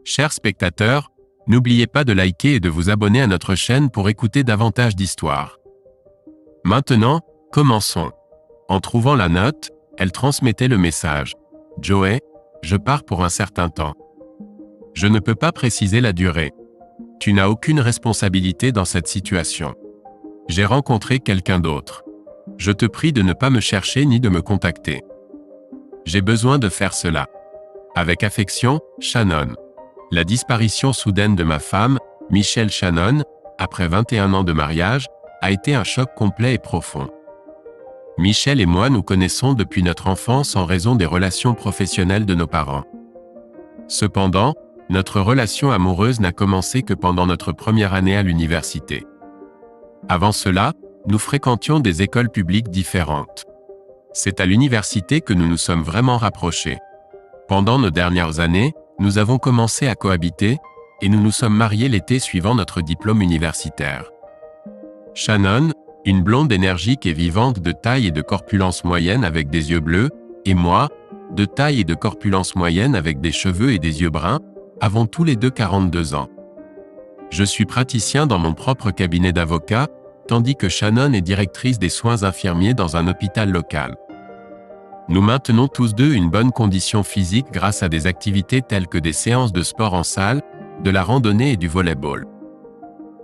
Chers spectateurs, n'oubliez pas de liker et de vous abonner à notre chaîne pour écouter davantage d'histoires. Maintenant, commençons. En trouvant la note, elle transmettait le message. « Joey, je pars pour un certain temps. Je ne peux pas préciser la durée. Tu n'as aucune responsabilité dans cette situation. J'ai rencontré quelqu'un d'autre. Je te prie de ne pas me chercher ni de me contacter. J'ai besoin de faire cela. Avec affection, Shannon. » La disparition soudaine de ma femme, Michelle Shannon, après 21 ans de mariage, a été un choc complet et profond. Michelle et moi nous connaissons depuis notre enfance en raison des relations professionnelles de nos parents. Cependant, notre relation amoureuse n'a commencé que pendant notre première année à l'université. Avant cela, nous fréquentions des écoles publiques différentes. C'est à l'université que nous nous sommes vraiment rapprochés. Pendant nos dernières années, nous avons commencé à cohabiter, et nous nous sommes mariés l'été suivant notre diplôme universitaire. Shannon, une blonde énergique et vivante de taille et de corpulence moyenne avec des yeux bleus, et moi, de taille et de corpulence moyenne avec des cheveux et des yeux bruns, avons tous les deux 42 ans. Je suis praticien dans mon propre cabinet d'avocat, tandis que Shannon est directrice des soins infirmiers dans un hôpital local. Nous maintenons tous deux une bonne condition physique grâce à des activités telles que des séances de sport en salle, de la randonnée et du volleyball.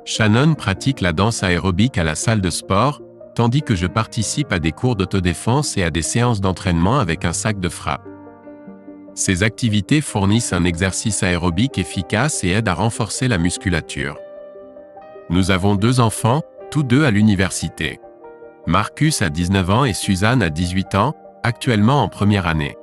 Shannon pratique la danse aérobique à la salle de sport, tandis que je participe à des cours d'autodéfense et à des séances d'entraînement avec un sac de frappe. Ces activités fournissent un exercice aérobique efficace et aident à renforcer la musculature. Nous avons 2 enfants, tous deux à l'université. Marcus a 19 ans et Suzanne a 18 ans, actuellement en première année.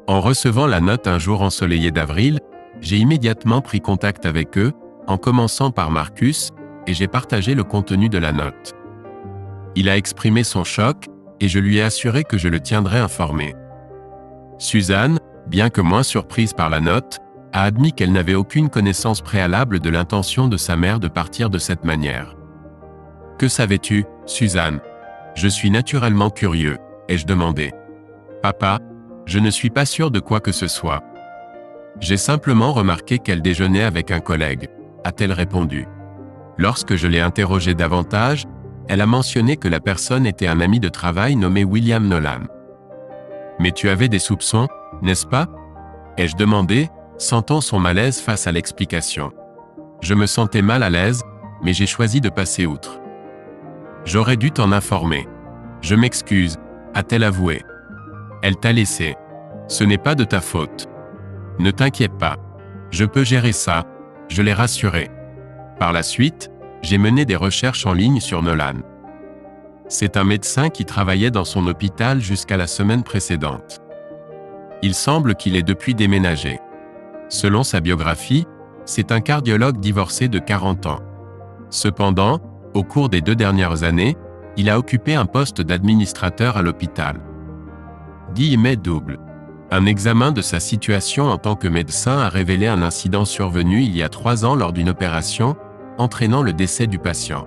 En recevant la note un jour ensoleillé d'avril, j'ai immédiatement pris contact avec eux, en commençant par Marcus, et j'ai partagé le contenu de la note. Il a exprimé son choc, et je lui ai assuré que je le tiendrais informé. Suzanne, bien que moins surprise par la note, a admis qu'elle n'avait aucune connaissance préalable de l'intention de sa mère de partir de cette manière. « Que savais-tu, Suzanne ? Je suis naturellement curieux. » ai-je demandé. « Papa, je ne suis pas sûr de quoi que ce soit. J'ai simplement remarqué qu'elle déjeunait avec un collègue, » a-t-elle répondu. Lorsque je l'ai interrogée davantage, elle a mentionné que la personne était un ami de travail nommé William Nolan. « Mais tu avais des soupçons, n'est-ce pas ? » ai-je demandé, sentant son malaise face à l'explication. Je me sentais mal à l'aise, mais j'ai choisi de passer outre. « J'aurais dû t'en informer. Je m'excuse, » a-t-elle avoué. Elle t'a laissé. Ce n'est pas de ta faute. Ne t'inquiète pas. Je peux gérer ça, je l'ai rassuré. Par la suite, j'ai mené des recherches en ligne sur Nolan. C'est un médecin qui travaillait dans son hôpital jusqu'à la semaine précédente. Il semble qu'il ait depuis déménagé. Selon sa biographie, c'est un cardiologue divorcé de 40 ans. Cependant, au cours des 2 dernières années, il a occupé un poste d'administrateur à l'hôpital. Guillemets double. Un examen de sa situation en tant que médecin a révélé un incident survenu il y a 3 ans lors d'une opération, entraînant le décès du patient.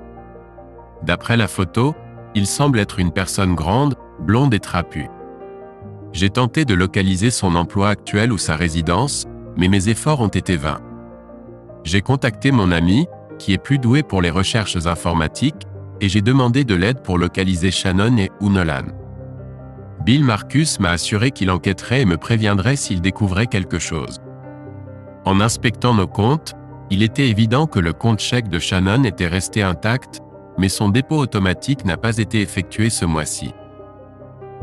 D'après la photo, il semble être une personne grande, blonde et trapue. J'ai tenté de localiser son emploi actuel ou sa résidence, mais mes efforts ont été vains. J'ai contacté mon ami, qui est plus doué pour les recherches informatiques, et j'ai demandé de l'aide pour localiser Shannon et ou Nolan. Bill Marcus m'a assuré qu'il enquêterait et me préviendrait s'il découvrait quelque chose. En inspectant nos comptes, il était évident que le compte chèque de Shannon était resté intact, mais son dépôt automatique n'a pas été effectué ce mois-ci.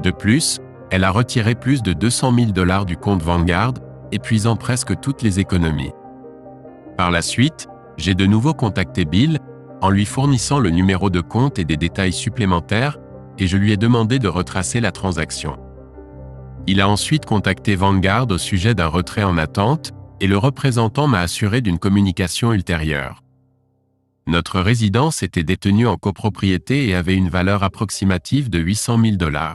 De plus, elle a retiré plus de 200 000 $ du compte Vanguard, épuisant presque toutes les économies. Par la suite, j'ai de nouveau contacté Bill, en lui fournissant le numéro de compte et des détails supplémentaires, et je lui ai demandé de retracer la transaction. Il a ensuite contacté Vanguard au sujet d'un retrait en attente, et le représentant m'a assuré d'une communication ultérieure. Notre résidence était détenue en copropriété et avait une valeur approximative de 800 000 $.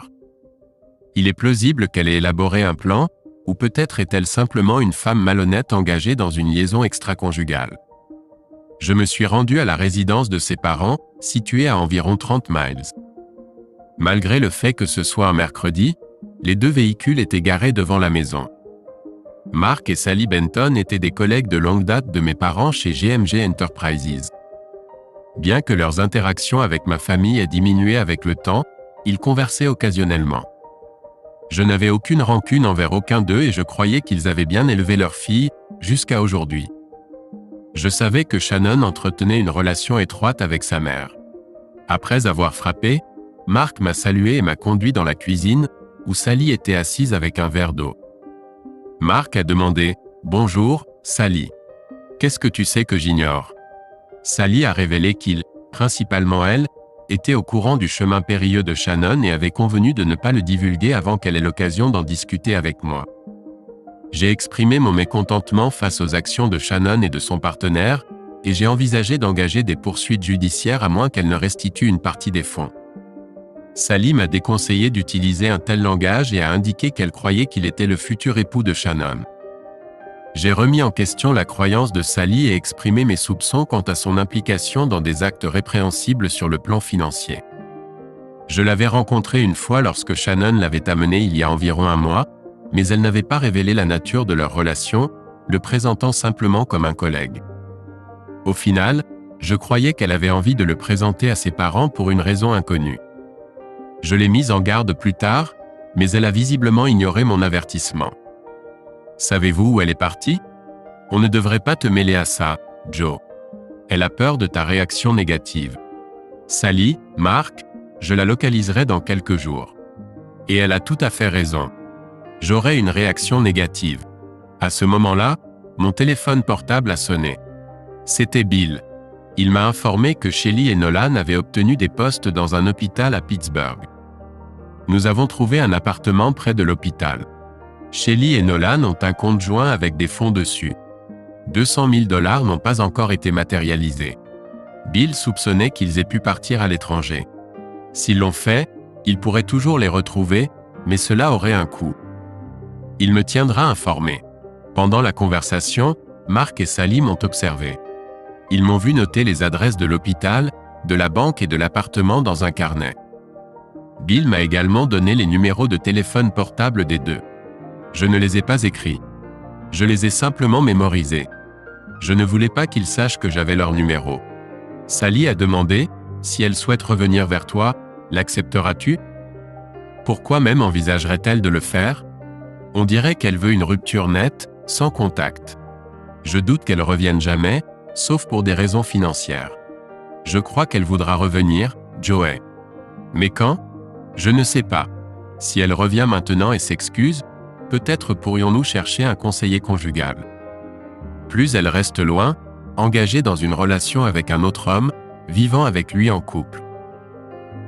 Il est plausible qu'elle ait élaboré un plan, ou peut-être est-elle simplement une femme malhonnête engagée dans une liaison extra-conjugale. Je me suis rendu à la résidence de ses parents, située à environ 30 miles. Malgré le fait que ce soit un mercredi, les 2 véhicules étaient garés devant la maison. Mark et Sally Benton étaient des collègues de longue date de mes parents chez GMG Enterprises. Bien que leurs interactions avec ma famille aient diminué avec le temps, ils conversaient occasionnellement. Je n'avais aucune rancune envers aucun d'eux et je croyais qu'ils avaient bien élevé leur fille, jusqu'à aujourd'hui. Je savais que Shannon entretenait une relation étroite avec sa mère. Après avoir frappé, Mark m'a salué et m'a conduit dans la cuisine, où Sally était assise avec un verre d'eau. Mark a demandé « Bonjour, Sally. Qu'est-ce que tu sais que j'ignore ?» Sally a révélé qu'il, principalement elle, était au courant du chemin périlleux de Shannon et avait convenu de ne pas le divulguer avant qu'elle ait l'occasion d'en discuter avec moi. J'ai exprimé mon mécontentement face aux actions de Shannon et de son partenaire, et j'ai envisagé d'engager des poursuites judiciaires à moins qu'elle ne restitue une partie des fonds. Sally m'a déconseillé d'utiliser un tel langage et a indiqué qu'elle croyait qu'il était le futur époux de Shannon. J'ai remis en question la croyance de Sally et exprimé mes soupçons quant à son implication dans des actes répréhensibles sur le plan financier. Je l'avais rencontrée une fois lorsque Shannon l'avait amenée il y a environ un mois, mais elle n'avait pas révélé la nature de leur relation, le présentant simplement comme un collègue. Au final, je croyais qu'elle avait envie de le présenter à ses parents pour une raison inconnue. Je l'ai mise en garde plus tard, mais elle a visiblement ignoré mon avertissement. Savez-vous où elle est partie? On ne devrait pas te mêler à ça, Joe. Elle a peur de ta réaction négative. Sally, Mark, je la localiserai dans quelques jours. Et elle a tout à fait raison. J'aurai une réaction négative. À ce moment-là, mon téléphone portable a sonné. C'était Bill. Il m'a informé que Shelly et Nolan avaient obtenu des postes dans un hôpital à Pittsburgh. Nous avons trouvé un appartement près de l'hôpital. Shelly et Nolan ont un compte joint avec des fonds dessus. 200 000 $ n'ont pas encore été matérialisés. Bill soupçonnait qu'ils aient pu partir à l'étranger. S'ils l'ont fait, il pourrait toujours les retrouver, mais cela aurait un coût. Il me tiendra informé. Pendant la conversation, Mark et Sally m'ont observé. Ils m'ont vu noter les adresses de l'hôpital, de la banque et de l'appartement dans un carnet. Bill m'a également donné les numéros de téléphone portable des deux. Je ne les ai pas écrits. Je les ai simplement mémorisés. Je ne voulais pas qu'ils sachent que j'avais leur numéro. Sally a demandé, si elle souhaite revenir vers toi, l'accepteras-tu? Pourquoi même envisagerait-elle de le faire? On dirait qu'elle veut une rupture nette, sans contact. Je doute qu'elle revienne jamais, sauf pour des raisons financières. Je crois qu'elle voudra revenir, Joey. Mais quand? Je ne sais pas. Si elle revient maintenant et s'excuse, peut-être pourrions-nous chercher un conseiller conjugal. Plus elle reste loin, engagée dans une relation avec un autre homme, vivant avec lui en couple.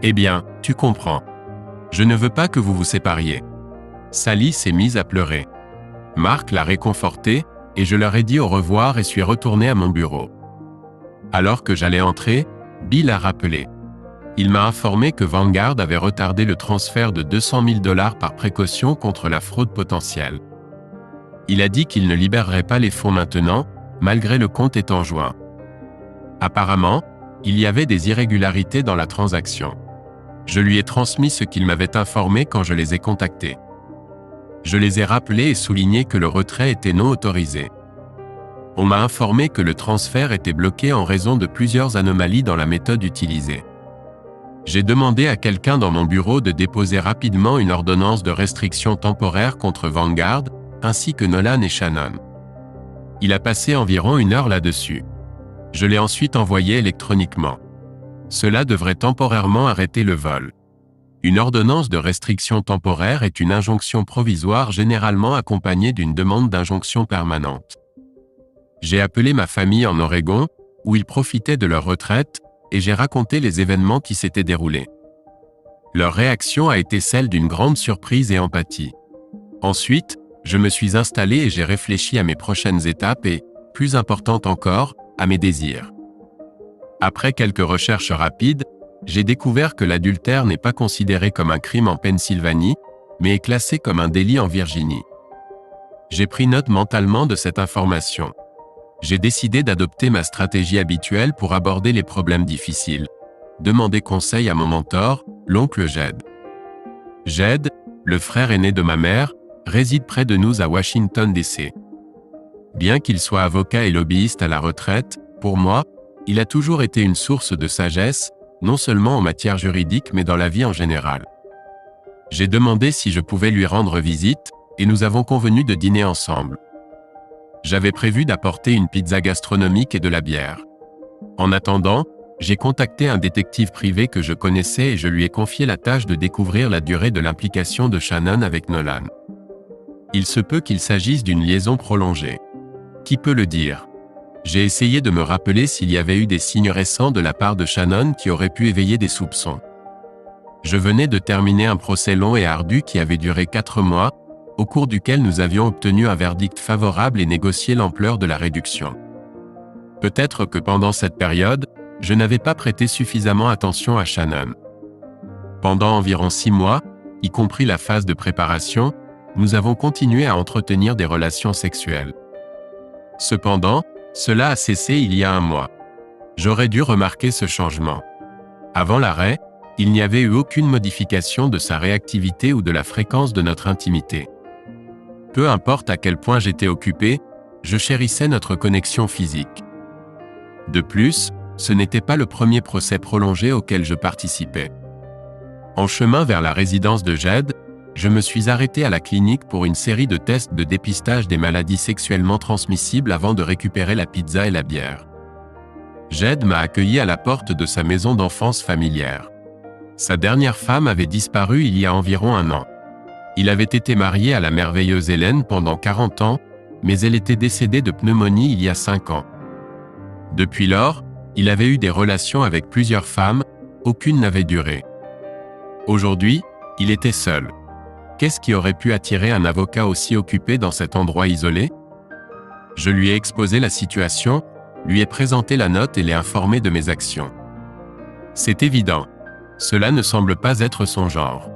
Eh bien, tu comprends. Je ne veux pas que vous vous sépariez. Sally s'est mise à pleurer. Mark l'a réconfortée, et je leur ai dit au revoir et suis retourné à mon bureau. Alors que j'allais entrer, Bill a rappelé. Il m'a informé que Vanguard avait retardé le transfert de 200 000 $ par précaution contre la fraude potentielle. Il a dit qu'il ne libérerait pas les fonds maintenant, malgré le compte étant joint. Apparemment, il y avait des irrégularités dans la transaction. Je lui ai transmis ce qu'il m'avait informé quand je les ai contactés. Je les ai rappelés et souligné que le retrait était non autorisé. On m'a informé que le transfert était bloqué en raison de plusieurs anomalies dans la méthode utilisée. J'ai demandé à quelqu'un dans mon bureau de déposer rapidement une ordonnance de restriction temporaire contre Vanguard, ainsi que Nolan et Shannon. Il a passé environ 1 heure là-dessus. Je l'ai ensuite envoyé électroniquement. Cela devrait temporairement arrêter le vol. Une ordonnance de restriction temporaire est une injonction provisoire généralement accompagnée d'une demande d'injonction permanente. J'ai appelé ma famille en Oregon, où ils profitaient de leur retraite, et j'ai raconté les événements qui s'étaient déroulés. Leur réaction a été celle d'une grande surprise et empathie. Ensuite, je me suis installé et j'ai réfléchi à mes prochaines étapes et, plus importante encore, à mes désirs. Après quelques recherches rapides, j'ai découvert que l'adultère n'est pas considéré comme un crime en Pennsylvanie, mais est classé comme un délit en Virginie. J'ai pris note mentalement de cette information. J'ai décidé d'adopter ma stratégie habituelle pour aborder les problèmes difficiles. Demander conseil à mon mentor, l'oncle Jed. Jed, le frère aîné de ma mère, réside près de nous à Washington, D.C. Bien qu'il soit avocat et lobbyiste à la retraite, pour moi, il a toujours été une source de sagesse, non seulement en matière juridique mais dans la vie en général. J'ai demandé si je pouvais lui rendre visite, et nous avons convenu de dîner ensemble. J'avais prévu d'apporter une pizza gastronomique et de la bière. En attendant, j'ai contacté un détective privé que je connaissais et je lui ai confié la tâche de découvrir la durée de l'implication de Shannon avec Nolan. Il se peut qu'il s'agisse d'une liaison prolongée. Qui peut le dire? J'ai essayé de me rappeler s'il y avait eu des signes récents de la part de Shannon qui auraient pu éveiller des soupçons. Je venais de terminer un procès long et ardu qui avait duré 4 mois, au cours duquel nous avions obtenu un verdict favorable et négocié l'ampleur de la réduction. Peut-être que pendant cette période, je n'avais pas prêté suffisamment attention à Shannon. Pendant environ 6 mois, y compris la phase de préparation, nous avons continué à entretenir des relations sexuelles. Cependant, cela a cessé il y a 1 mois. J'aurais dû remarquer ce changement. Avant l'arrêt, il n'y avait eu aucune modification de sa réactivité ou de la fréquence de notre intimité. Peu importe à quel point j'étais occupé, je chérissais notre connexion physique. De plus, ce n'était pas le premier procès prolongé auquel je participais. En chemin vers la résidence de Jed, je me suis arrêté à la clinique pour une série de tests de dépistage des maladies sexuellement transmissibles avant de récupérer la pizza et la bière. Jed m'a accueilli à la porte de sa maison d'enfance familière. Sa dernière femme avait disparu il y a environ 1 an. Il avait été marié à la merveilleuse Hélène pendant 40 ans, mais elle était décédée de pneumonie il y a 5 ans. Depuis lors, il avait eu des relations avec plusieurs femmes, aucune n'avait duré. Aujourd'hui, il était seul. Qu'est-ce qui aurait pu attirer un avocat aussi occupé dans cet endroit isolé? Je lui ai exposé la situation, lui ai présenté la note et l'ai informé de mes actions. C'est évident. Cela ne semble pas être son genre.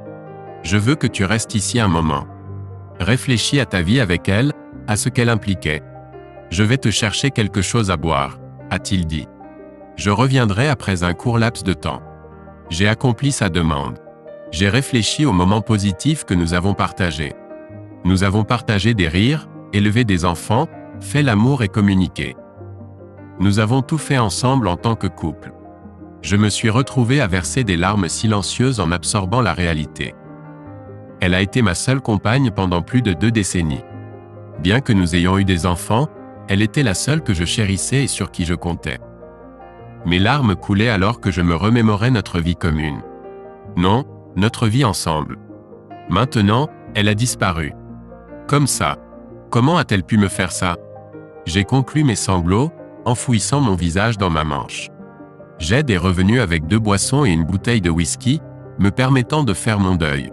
Je veux que tu restes ici un moment. Réfléchis à ta vie avec elle, à ce qu'elle impliquait. Je vais te chercher quelque chose à boire, a-t-il dit. Je reviendrai après un court laps de temps. J'ai accompli sa demande. J'ai réfléchi aux moments positifs que nous avons partagés. Nous avons partagé des rires, élevé des enfants, fait l'amour et communiqué. Nous avons tout fait ensemble en tant que couple. Je me suis retrouvé à verser des larmes silencieuses en absorbant la réalité. Elle a été ma seule compagne pendant plus de 2 décennies. Bien que nous ayons eu des enfants, elle était la seule que je chérissais et sur qui je comptais. Mes larmes coulaient alors que je me remémorais notre vie commune. Non, notre vie ensemble. Maintenant, elle a disparu. Comme ça. Comment a-t-elle pu me faire ça? J'ai conclu mes sanglots, enfouissant mon visage dans ma manche. Jed est revenu avec 2 boissons et une bouteille de whisky, me permettant de faire mon deuil.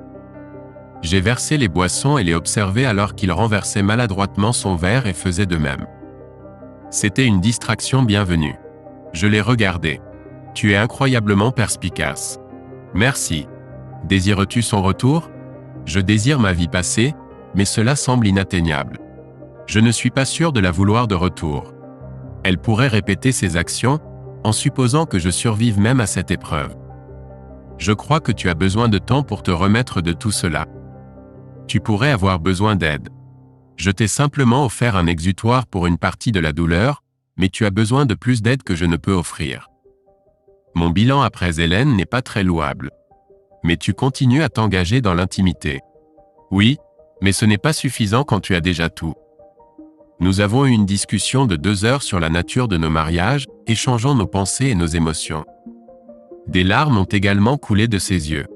J'ai versé les boissons et les observé alors qu'il renversait maladroitement son verre et faisait de même. C'était une distraction bienvenue. Je l'ai regardé. Tu es incroyablement perspicace. Merci. Désires-tu son retour? Je désire ma vie passée, mais cela semble inatteignable. Je ne suis pas sûr de la vouloir de retour. Elle pourrait répéter ses actions, en supposant que je survive même à cette épreuve. Je crois que tu as besoin de temps pour te remettre de tout cela. Tu pourrais avoir besoin d'aide. Je t'ai simplement offert un exutoire pour une partie de la douleur, mais tu as besoin de plus d'aide que je ne peux offrir. Mon bilan après Hélène n'est pas très louable. Mais tu continues à t'engager dans l'intimité. Oui, mais ce n'est pas suffisant quand tu as déjà tout. Nous avons eu une discussion de 2 heures sur la nature de nos mariages, échangeant nos pensées et nos émotions. Des larmes ont également coulé de ses yeux.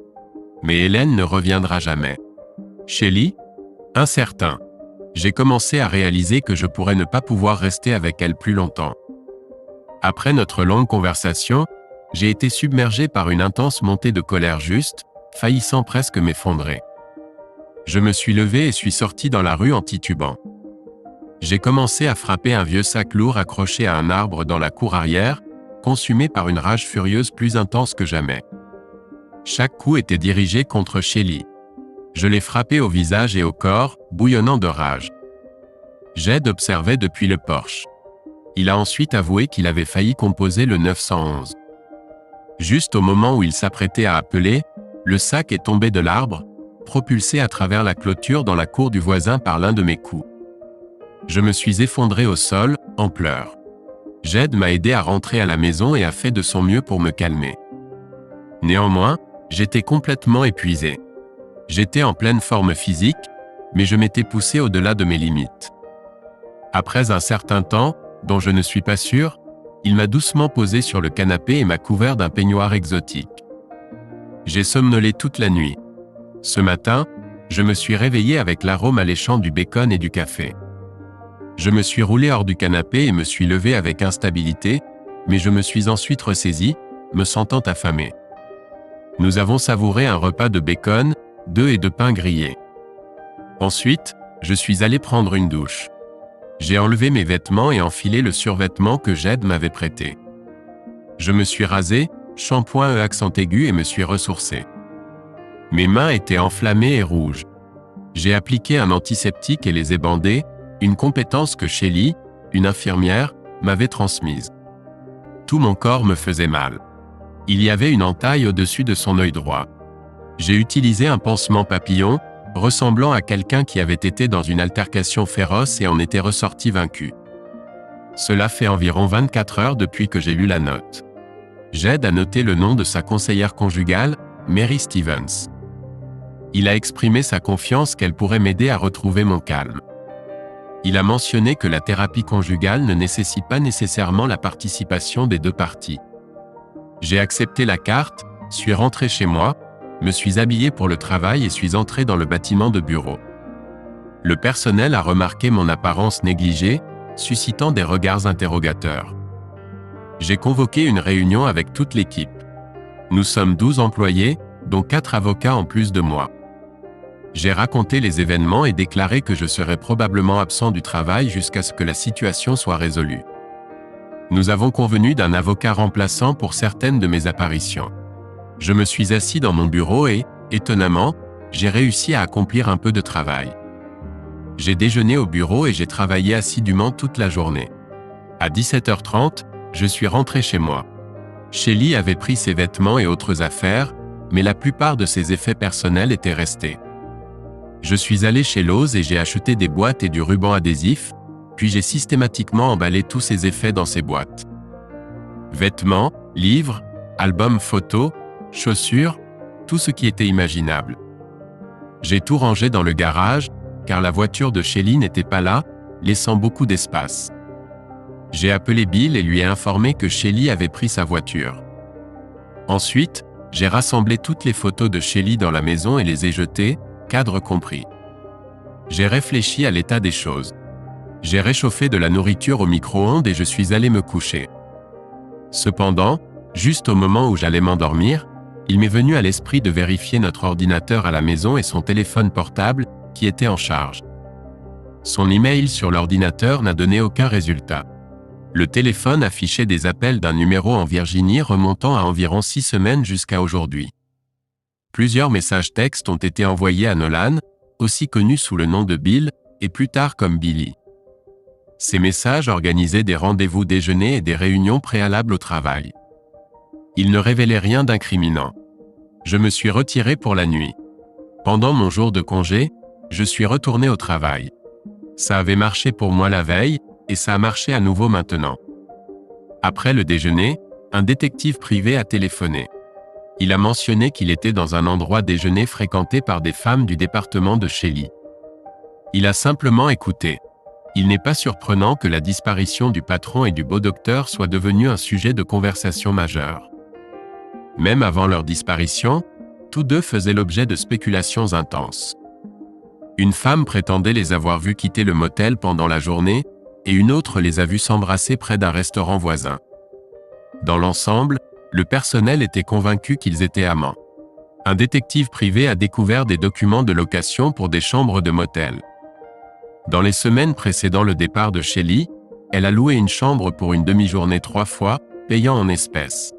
Mais Hélène ne reviendra jamais. Shelly? Incertain. J'ai commencé à réaliser que je pourrais ne pas pouvoir rester avec elle plus longtemps. Après notre longue conversation, j'ai été submergé par une intense montée de colère juste, faillissant presque m'effondrer. Je me suis levé et suis sorti dans la rue en titubant. J'ai commencé à frapper un vieux sac lourd accroché à un arbre dans la cour arrière, consumé par une rage furieuse plus intense que jamais. Chaque coup était dirigé contre Shelly. Je l'ai frappé au visage et au corps, bouillonnant de rage. Jed observait depuis le porche. Il a ensuite avoué qu'il avait failli composer le 911. Juste au moment où il s'apprêtait à appeler, le sac est tombé de l'arbre, propulsé à travers la clôture dans la cour du voisin par l'un de mes coups. Je me suis effondré au sol, en pleurs. Jed m'a aidé à rentrer à la maison et a fait de son mieux pour me calmer. Néanmoins, j'étais complètement épuisé. J'étais en pleine forme physique, mais je m'étais poussé au-delà de mes limites. Après un certain temps, dont je ne suis pas sûr, il m'a doucement posé sur le canapé et m'a couvert d'un peignoir exotique. J'ai somnolé toute la nuit. Ce matin, je me suis réveillé avec l'arôme alléchant du bacon et du café. Je me suis roulé hors du canapé et me suis levé avec instabilité, mais je me suis ensuite ressaisi, me sentant affamé. Nous avons savouré un repas de bacon, d'œufs et de pain grillé. Ensuite, je suis allé prendre une douche. J'ai enlevé mes vêtements et enfilé le survêtement que Jed m'avait prêté. Je me suis rasé, shampoing accent aigu et me suis ressourcé. Mes mains étaient enflammées et rouges. J'ai appliqué un antiseptique et les ai bandés, une compétence que Shelly, une infirmière, m'avait transmise. Tout mon corps me faisait mal. Il y avait une entaille au-dessus de son œil droit. J'ai utilisé un pansement papillon, ressemblant à quelqu'un qui avait été dans une altercation féroce et en était ressorti vaincu. Cela fait environ 24 heures depuis que j'ai lu la note. Jed a noté le nom de sa conseillère conjugale, Mary Stevens. Il a exprimé sa confiance qu'elle pourrait m'aider à retrouver mon calme. Il a mentionné que la thérapie conjugale ne nécessite pas nécessairement la participation des deux parties. J'ai accepté la carte, suis rentré chez moi, me suis habillé pour le travail et suis entré dans le bâtiment de bureau. Le personnel a remarqué mon apparence négligée, suscitant des regards interrogateurs. J'ai convoqué une réunion avec toute l'équipe. Nous sommes 12 employés, dont 4 avocats en plus de moi. J'ai raconté les événements et déclaré que je serais probablement absent du travail jusqu'à ce que la situation soit résolue. Nous avons convenu d'un avocat remplaçant pour certaines de mes apparitions. Je me suis assis dans mon bureau et, étonnamment, j'ai réussi à accomplir un peu de travail. J'ai déjeuné au bureau et j'ai travaillé assidûment toute la journée. À 17h30, je suis rentré chez moi. Shelly avait pris ses vêtements et autres affaires, mais la plupart de ses effets personnels étaient restés. Je suis allé chez Lowe's et j'ai acheté des boîtes et du ruban adhésif, puis j'ai systématiquement emballé tous ces effets dans ces boîtes. Vêtements, livres, albums photos, chaussures, tout ce qui était imaginable. J'ai tout rangé dans le garage, car la voiture de Shelly n'était pas là, laissant beaucoup d'espace. J'ai appelé Bill et lui ai informé que Shelly avait pris sa voiture. Ensuite, j'ai rassemblé toutes les photos de Shelly dans la maison et les ai jetées, cadre compris. J'ai réfléchi à l'état des choses. J'ai réchauffé de la nourriture au micro-ondes et je suis allé me coucher. Cependant, juste au moment où j'allais m'endormir, il m'est venu à l'esprit de vérifier notre ordinateur à la maison et son téléphone portable, qui était en charge. Son email sur l'ordinateur n'a donné aucun résultat. Le téléphone affichait des appels d'un numéro en Virginie remontant à environ 6 semaines jusqu'à aujourd'hui. Plusieurs messages textes ont été envoyés à Nolan, aussi connu sous le nom de Bill, et plus tard comme Billy. Ces messages organisaient des rendez-vous déjeuner et des réunions préalables au travail. Ils ne révélaient rien d'incriminant. Je me suis retiré pour la nuit. Pendant mon jour de congé, je suis retourné au travail. Ça avait marché pour moi la veille, et ça a marché à nouveau maintenant. Après le déjeuner, un détective privé a téléphoné. Il a mentionné qu'il était dans un endroit déjeuner fréquenté par des femmes du département de Shelly. Il a simplement écouté. Il n'est pas surprenant que la disparition du patron et du beau docteur soit devenue un sujet de conversation majeur. Même avant leur disparition, tous deux faisaient l'objet de spéculations intenses. Une femme prétendait les avoir vus quitter le motel pendant la journée, et une autre les a vus s'embrasser près d'un restaurant voisin. Dans l'ensemble, le personnel était convaincu qu'ils étaient amants. Un détective privé a découvert des documents de location pour des chambres de motel. Dans les semaines précédant le départ de Shelly, elle a loué une chambre pour une demi-journée 3 fois, payant en espèces.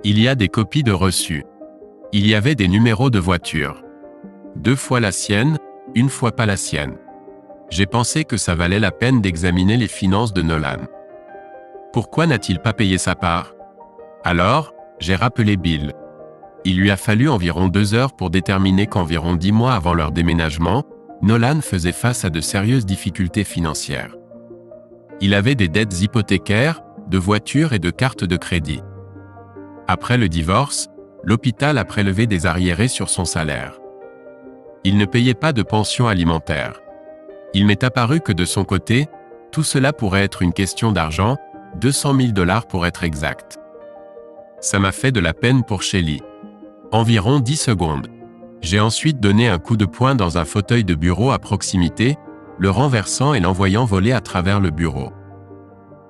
Il y a des copies de reçus. Il y avait des numéros de voiture. 2 fois la sienne, 1 fois pas la sienne. J'ai pensé que ça valait la peine d'examiner les finances de Nolan. Pourquoi n'a-t-il pas payé sa part? Alors, j'ai rappelé Bill. Il lui a fallu environ 2 heures pour déterminer qu'environ 10 mois avant leur déménagement, Nolan faisait face à de sérieuses difficultés financières. Il avait des dettes hypothécaires, de voitures et de cartes de crédit. Après le divorce, l'hôpital a prélevé des arriérés sur son salaire. Il ne payait pas de pension alimentaire. Il m'est apparu que de son côté, tout cela pourrait être une question d'argent, 200 000 $ pour être exact. Ça m'a fait de la peine pour Shelly. Environ 10 secondes. J'ai ensuite donné un coup de poing dans un fauteuil de bureau à proximité, le renversant et l'envoyant voler à travers le bureau.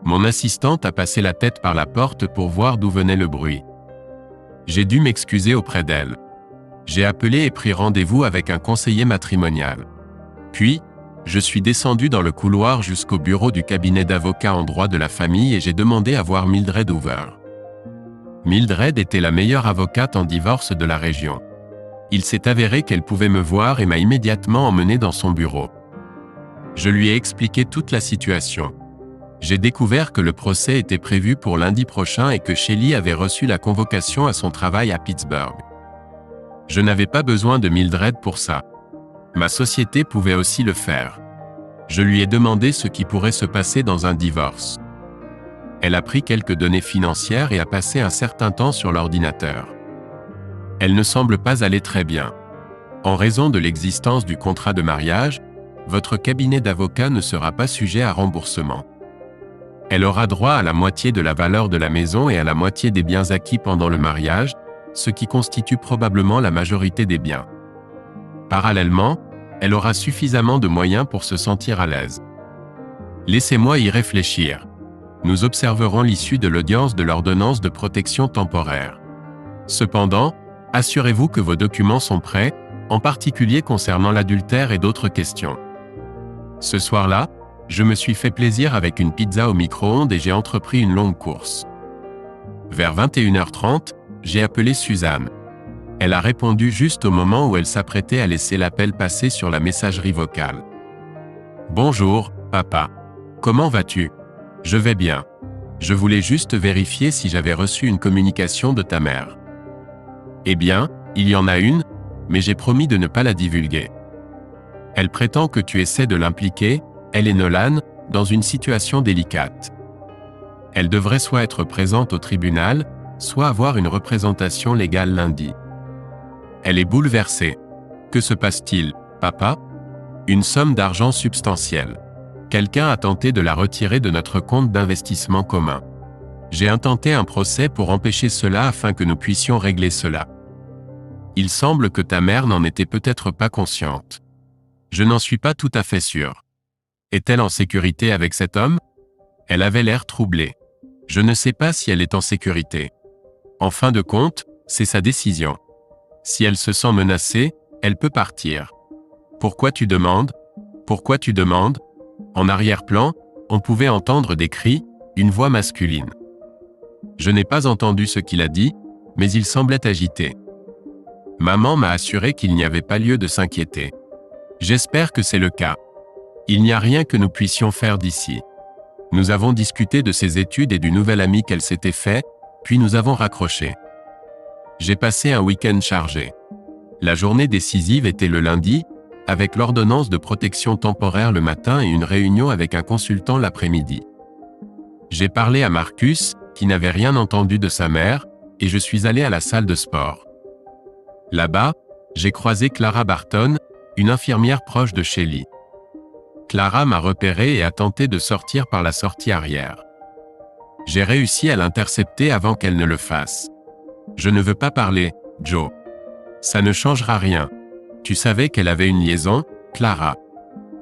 Mon assistante a passé la tête par la porte pour voir d'où venait le bruit. J'ai dû m'excuser auprès d'elle. J'ai appelé et pris rendez-vous avec un conseiller matrimonial. Puis, je suis descendu dans le couloir jusqu'au bureau du cabinet d'avocats en droit de la famille et j'ai demandé à voir Mildred Hoover. Mildred était la meilleure avocate en divorce de la région. Il s'est avéré qu'elle pouvait me voir et m'a immédiatement emmené dans son bureau. Je lui ai expliqué toute la situation. J'ai découvert que le procès était prévu pour lundi prochain et que Shelly avait reçu la convocation à son travail à Pittsburgh. Je n'avais pas besoin de Mildred pour ça. Ma société pouvait aussi le faire. Je lui ai demandé ce qui pourrait se passer dans un divorce. Elle a pris quelques données financières et a passé un certain temps sur l'ordinateur. Elle ne semble pas aller très bien. En raison de l'existence du contrat de mariage, votre cabinet d'avocat ne sera pas sujet à remboursement. Elle aura droit à la moitié de la valeur de la maison et à la moitié des biens acquis pendant le mariage, ce qui constitue probablement la majorité des biens. Parallèlement, elle aura suffisamment de moyens pour se sentir à l'aise. Laissez-moi y réfléchir. Nous observerons l'issue de l'audience de l'ordonnance de protection temporaire. Cependant, assurez-vous que vos documents sont prêts, en particulier concernant l'adultère et d'autres questions. Ce soir-là, je me suis fait plaisir avec une pizza au micro-ondes et j'ai entrepris une longue course. Vers 21h30, j'ai appelé Suzanne. Elle a répondu juste au moment où elle s'apprêtait à laisser l'appel passer sur la messagerie vocale. « Bonjour, papa. Comment vas-tu ? Je vais bien. Je voulais juste vérifier si j'avais reçu une communication de ta mère. » Eh bien, il y en a une, mais j'ai promis de ne pas la divulguer. Elle prétend que tu essaies de l'impliquer, elle et Nolan, dans une situation délicate. Elle devrait soit être présente au tribunal, soit avoir une représentation légale lundi. Elle est bouleversée. Que se passe-t-il, papa ? Une somme d'argent substantielle. Quelqu'un a tenté de la retirer de notre compte d'investissement commun. J'ai intenté un procès pour empêcher cela afin que nous puissions régler cela. Il semble que ta mère n'en était peut-être pas consciente. Je n'en suis pas tout à fait sûr. Est-elle en sécurité avec cet homme ? Elle avait l'air troublée. Je ne sais pas si elle est en sécurité. En fin de compte, c'est sa décision. Si elle se sent menacée, elle peut partir. Pourquoi tu demandes ? Pourquoi tu demandes ? En arrière-plan, on pouvait entendre des cris, une voix masculine. Je n'ai pas entendu ce qu'il a dit, mais il semblait agité. Maman m'a assuré qu'il n'y avait pas lieu de s'inquiéter. J'espère que c'est le cas. Il n'y a rien que nous puissions faire d'ici. Nous avons discuté de ses études et du nouvel ami qu'elle s'était fait, puis nous avons raccroché. J'ai passé un week-end chargé. La journée décisive était le lundi, avec l'ordonnance de protection temporaire le matin et une réunion avec un consultant l'après-midi. J'ai parlé à Marcus, qui n'avait rien entendu de sa mère, et je suis allé à la salle de sport. Là-bas, j'ai croisé Clara Barton, une infirmière proche de Shelly. Clara m'a repéré et a tenté de sortir par la sortie arrière. J'ai réussi à l'intercepter avant qu'elle ne le fasse. Je ne veux pas parler, Joe. Ça ne changera rien. Tu savais qu'elle avait une liaison, Clara.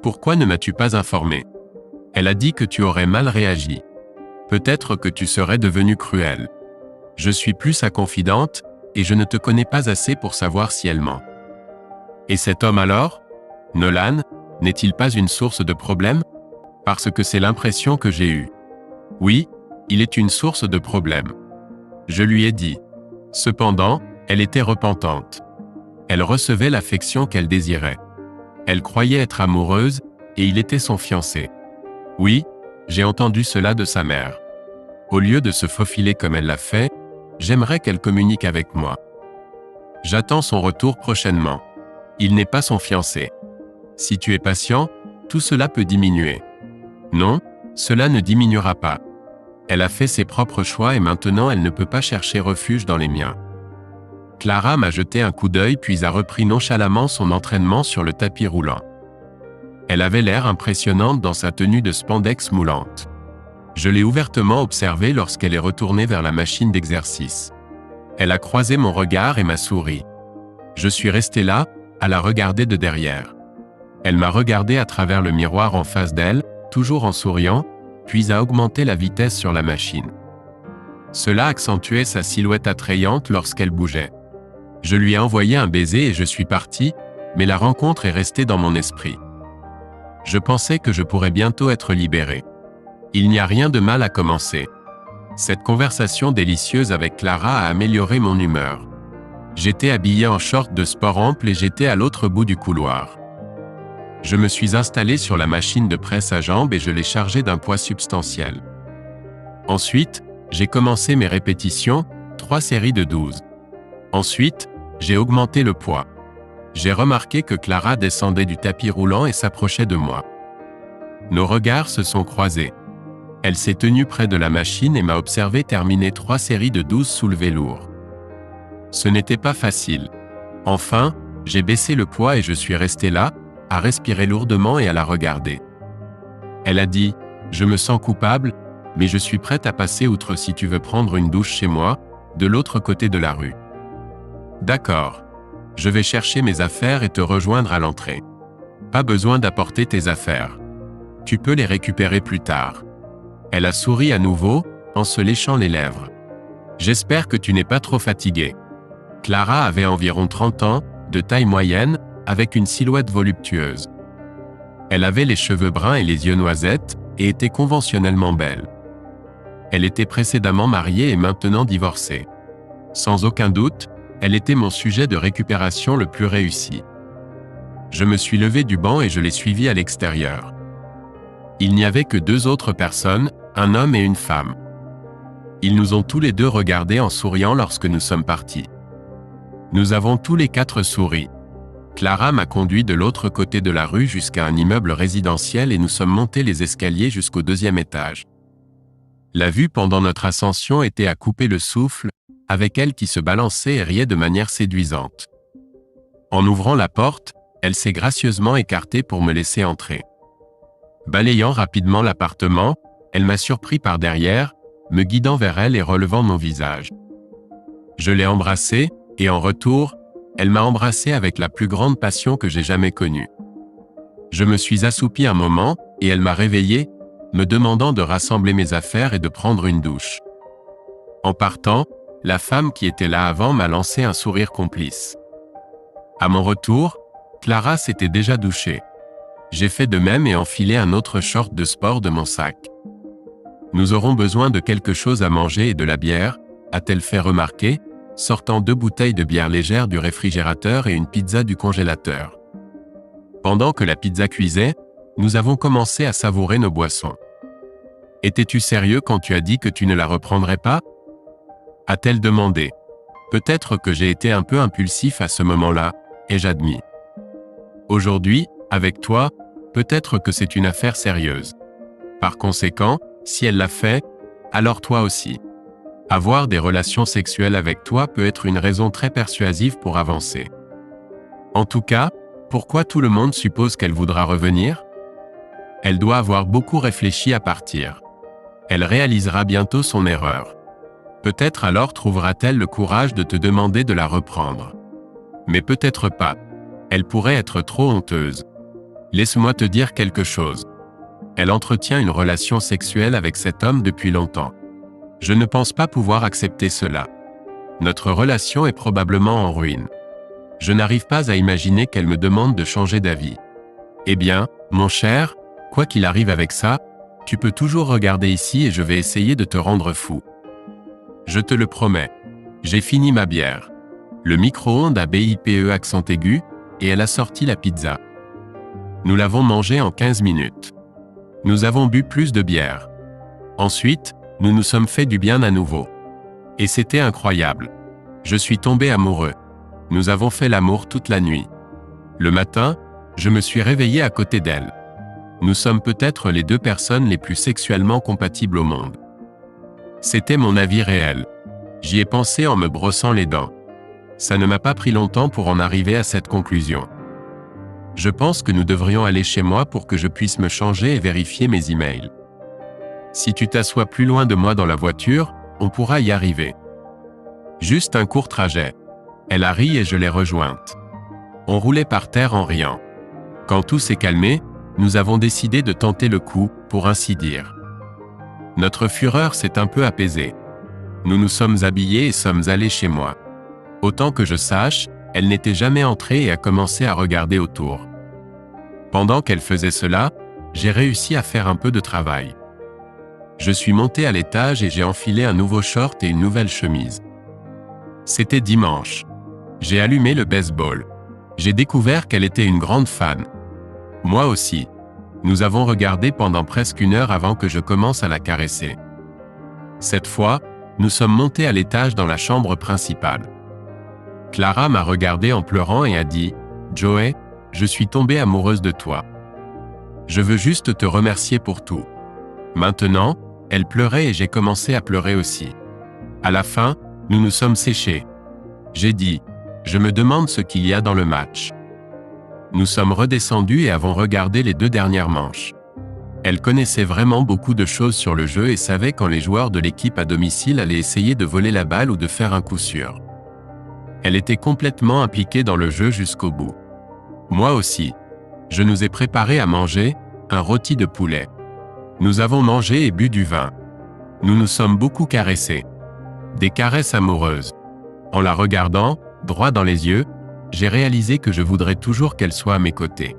Pourquoi ne m'as-tu pas informé ? Elle a dit que tu aurais mal réagi. Peut-être que tu serais devenue cruelle. Je suis plus sa confidente, et je ne te connais pas assez pour savoir si elle ment. Et cet homme alors ? Nolan, n'est-il pas une source de problème ? Parce que c'est l'impression que j'ai eue. Oui, il est une source de problème. Je lui ai dit. Cependant, elle était repentante. Elle recevait l'affection qu'elle désirait. Elle croyait être amoureuse, et il était son fiancé. Oui, j'ai entendu cela de sa mère. Au lieu de se faufiler comme elle l'a fait, j'aimerais qu'elle communique avec moi. J'attends son retour prochainement. Il n'est pas son fiancé. Si tu es patient, tout cela peut diminuer. Non, cela ne diminuera pas. Elle a fait ses propres choix et maintenant elle ne peut pas chercher refuge dans les miens. Clara m'a jeté un coup d'œil puis a repris nonchalamment son entraînement sur le tapis roulant. Elle avait l'air impressionnante dans sa tenue de spandex moulante. Je l'ai ouvertement observée lorsqu'elle est retournée vers la machine d'exercice. Elle a croisé mon regard et m'a souri. Je suis resté là, à la regarder de derrière. Elle m'a regardé à travers le miroir en face d'elle, toujours en souriant, puis a augmenté la vitesse sur la machine. Cela accentuait sa silhouette attrayante lorsqu'elle bougeait. Je lui ai envoyé un baiser et je suis parti, mais la rencontre est restée dans mon esprit. Je pensais que je pourrais bientôt être libéré. Il n'y a rien de mal à commencer. Cette conversation délicieuse avec Clara a amélioré mon humeur. J'étais habillé en short de sport ample et j'étais à l'autre bout du couloir. Je me suis installé sur la machine de presse à jambes et je l'ai chargée d'un poids substantiel. Ensuite, j'ai commencé mes répétitions, 3 séries de 12. Ensuite, j'ai augmenté le poids. J'ai remarqué que Clara descendait du tapis roulant et s'approchait de moi. Nos regards se sont croisés. Elle s'est tenue près de la machine et m'a observé terminer 3 séries de 12 soulevés lourds. Ce n'était pas facile. Enfin, j'ai baissé le poids et je suis resté là, à respirer lourdement et à la regarder. Elle a dit « Je me sens coupable, mais je suis prête à passer outre si tu veux prendre une douche chez moi, de l'autre côté de la rue. » D'accord. Je vais chercher mes affaires et te rejoindre à l'entrée. Pas besoin d'apporter tes affaires. Tu peux les récupérer plus tard. Elle a souri à nouveau, en se léchant les lèvres. J'espère que tu n'es pas trop fatigué. Clara avait environ 30 ans, de taille moyenne, avec une silhouette voluptueuse. Elle avait les cheveux bruns et les yeux noisettes, et était conventionnellement belle. Elle était précédemment mariée et maintenant divorcée. Sans aucun doute, elle était mon sujet de récupération le plus réussi. Je me suis levé du banc et je l'ai suivie à l'extérieur. Il n'y avait que 2 autres personnes, un homme et une femme. Ils nous ont tous les 2 regardés en souriant lorsque nous sommes partis. Nous avons tous les 4 souri. Clara m'a conduit de l'autre côté de la rue jusqu'à un immeuble résidentiel et nous sommes montés les escaliers jusqu'au 2e étage. La vue pendant notre ascension était à couper le souffle, avec elle qui se balançait et riait de manière séduisante. En ouvrant la porte, elle s'est gracieusement écartée pour me laisser entrer. Balayant rapidement l'appartement, elle m'a surpris par derrière, me guidant vers elle et relevant mon visage. Je l'ai embrassée, et en retour, elle m'a embrassé avec la plus grande passion que j'ai jamais connue. Je me suis assoupi un moment, et elle m'a réveillé, me demandant de rassembler mes affaires et de prendre une douche. En partant, la femme qui était là avant m'a lancé un sourire complice. À mon retour, Clara s'était déjà douchée. J'ai fait de même et enfilé un autre short de sport de mon sac. Nous aurons besoin de quelque chose à manger et de la bière, a-t-elle fait remarquer, sortant 2 bouteilles de bière légère du réfrigérateur et une pizza du congélateur. Pendant que la pizza cuisait, nous avons commencé à savourer nos boissons. « Étais-tu sérieux quand tu as dit que tu ne la reprendrais pas ?» a-t-elle demandé. Peut-être que j'ai été un peu impulsif à ce moment-là, ai-je admis. Aujourd'hui, avec toi, peut-être que c'est une affaire sérieuse. Par conséquent, si elle l'a fait, alors toi aussi. Avoir des relations sexuelles avec toi peut être une raison très persuasive pour avancer. En tout cas, pourquoi tout le monde suppose qu'elle voudra revenir ? Elle doit avoir beaucoup réfléchi à partir. Elle réalisera bientôt son erreur. Peut-être alors trouvera-t-elle le courage de te demander de la reprendre. Mais peut-être pas. Elle pourrait être trop honteuse. Laisse-moi te dire quelque chose. Elle entretient une relation sexuelle avec cet homme depuis longtemps. Je ne pense pas pouvoir accepter cela. Notre relation est probablement en ruine. Je n'arrive pas à imaginer qu'elle me demande de changer d'avis. Eh bien, mon cher, quoi qu'il arrive avec ça, tu peux toujours regarder ici et je vais essayer de te rendre fou. Je te le promets. J'ai fini ma bière. Le micro-ondes a bipe accent aigu, et elle a sorti la pizza. Nous l'avons mangée en 15 minutes. Nous avons bu plus de bière. Ensuite, nous nous sommes fait du bien à nouveau. Et c'était incroyable. Je suis tombé amoureux. Nous avons fait l'amour toute la nuit. Le matin, je me suis réveillé à côté d'elle. Nous sommes peut-être les deux personnes les plus sexuellement compatibles au monde. C'était mon avis réel. J'y ai pensé en me brossant les dents. Ça ne m'a pas pris longtemps pour en arriver à cette conclusion. Je pense que nous devrions aller chez moi pour que je puisse me changer et vérifier mes emails. Si tu t'assois plus loin de moi dans la voiture, on pourra y arriver. Juste un court trajet. Elle a ri et je l'ai rejointe. On roulait par terre en riant. Quand tout s'est calmé, nous avons décidé de tenter le coup, pour ainsi dire. Notre fureur s'est un peu apaisée. Nous nous sommes habillés et sommes allés chez moi. Autant que je sache, elle n'était jamais entrée et a commencé à regarder autour. Pendant qu'elle faisait cela, j'ai réussi à faire un peu de travail. Je suis monté à l'étage et j'ai enfilé un nouveau short et une nouvelle chemise. C'était dimanche. J'ai allumé le baseball. J'ai découvert qu'elle était une grande fan. Moi aussi. Nous avons regardé pendant presque 1 heure avant que je commence à la caresser. Cette fois, nous sommes montés à l'étage dans la chambre principale. Clara m'a regardé en pleurant et a dit « Joey, je suis tombée amoureuse de toi. Je veux juste te remercier pour tout. » Maintenant, elle pleurait et j'ai commencé à pleurer aussi. À la fin, nous nous sommes séchés. J'ai dit « Je me demande ce qu'il y a dans le match. » Nous sommes redescendus et avons regardé les 2 dernières manches. Elle connaissait vraiment beaucoup de choses sur le jeu et savait quand les joueurs de l'équipe à domicile allaient essayer de voler la balle ou de faire un coup sûr. Elle était complètement impliquée dans le jeu jusqu'au bout. Moi aussi. Je nous ai préparé à manger, un rôti de poulet. Nous avons mangé et bu du vin. Nous nous sommes beaucoup caressés. Des caresses amoureuses. En la regardant, droit dans les yeux, j'ai réalisé que je voudrais toujours qu'elle soit à mes côtés.